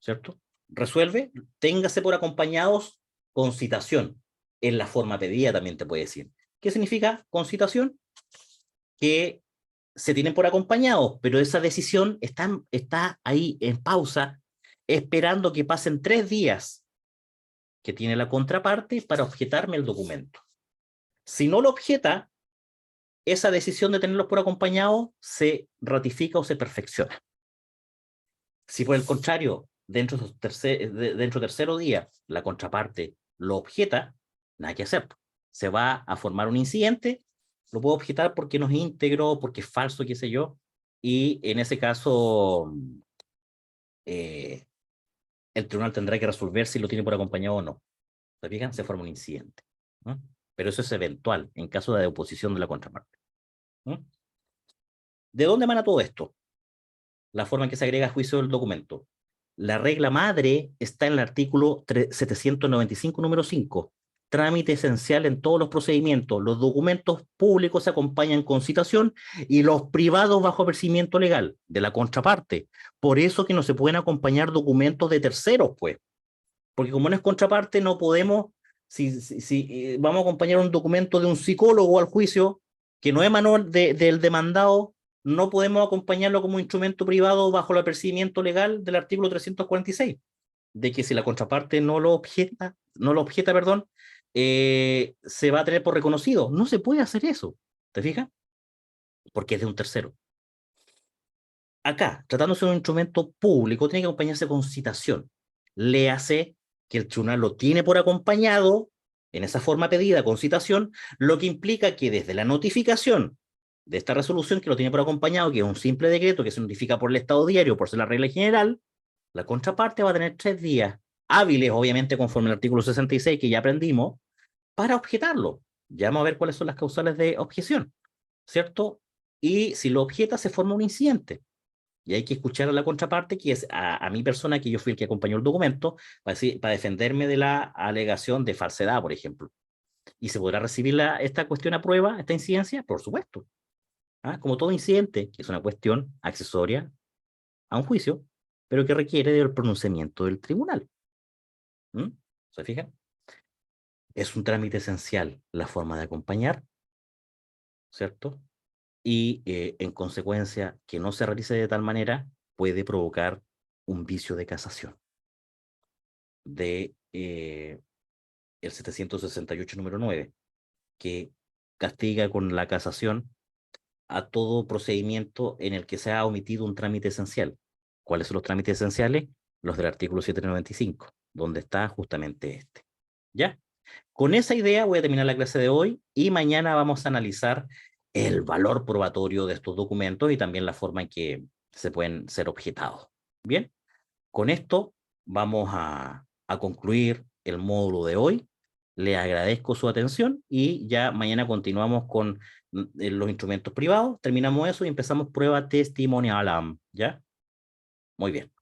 ¿cierto? Resuelve, téngase por acompañados con citación. En la forma pedida también te puede decir. ¿Qué significa con citación? Que se tienen por acompañados, pero esa decisión está ahí en pausa, esperando que pasen 3 días que tiene la contraparte para objetarme el documento. Si no lo objeta, esa decisión de tenerlos por acompañados se ratifica o se perfecciona. Si por el contrario, dentro de tercero día, la contraparte lo objeta, nada que hacer. Se va a formar un incidente, lo puedo objetar porque no es íntegro, porque es falso, qué sé yo, y en ese caso el tribunal tendrá que resolver si lo tiene por acompañado o no. ¿Se fijan? Se forma un incidente, ¿no? Pero eso es eventual, en caso de oposición de la contraparte, ¿no? ¿De dónde emana todo esto? La forma en que se agrega a juicio del documento. La regla madre está en el artículo 795, número 5. Trámite esencial en todos los procedimientos. Los documentos públicos se acompañan con citación y los privados bajo apercibimiento legal de la contraparte. Por eso que no se pueden acompañar documentos de terceros, pues. Porque como no es contraparte, no podemos, si vamos a acompañar un documento de un psicólogo al juicio, que no emanó del demandado, no podemos acompañarlo como instrumento privado bajo el apercibimiento legal del artículo 346, de que si la contraparte no lo objeta, perdón, se va a tener por reconocido. No se puede hacer eso, ¿te fijas? Porque es de un tercero. Acá, tratándose de un instrumento público, tiene que acompañarse con citación. Léase que el tribunal lo tiene por acompañado en esa forma pedida con citación, lo que implica que desde la notificación de esta resolución que lo tiene por acompañado, que es un simple decreto que se notifica por el Estado Diario, por ser la regla general, la contraparte va a tener 3 días hábiles, obviamente conforme al artículo 66 que ya aprendimos, para objetarlo. Ya vamos a ver cuáles son las causales de objeción, ¿cierto? Y si lo objeta, se forma un incidente. Y hay que escuchar a la contraparte, que es a mi persona, que yo fui el que acompañó el documento, para defenderme de la alegación de falsedad, por ejemplo. ¿Y se podrá recibir esta cuestión a prueba, esta incidencia? Por supuesto. Como todo incidente, que es una cuestión accesoria a un juicio, pero que requiere del pronunciamiento del tribunal. ¿Se fijan? Es un trámite esencial la forma de acompañar, ¿cierto? Y en consecuencia, que no se realice de tal manera puede provocar un vicio de casación de el 768 número 9, que castiga con la casación a todo procedimiento en el que se ha omitido un trámite esencial. ¿Cuáles son los trámites esenciales? Los del artículo 795, donde está justamente este. ¿Ya? Con esa idea voy a terminar la clase de hoy y mañana vamos a analizar el valor probatorio de estos documentos y también la forma en que se pueden ser objetados. Bien, con esto vamos a concluir el módulo de hoy. Le agradezco su atención y ya mañana continuamos con los instrumentos privados. Terminamos eso y empezamos prueba testimonial. ¿Ya? Muy bien.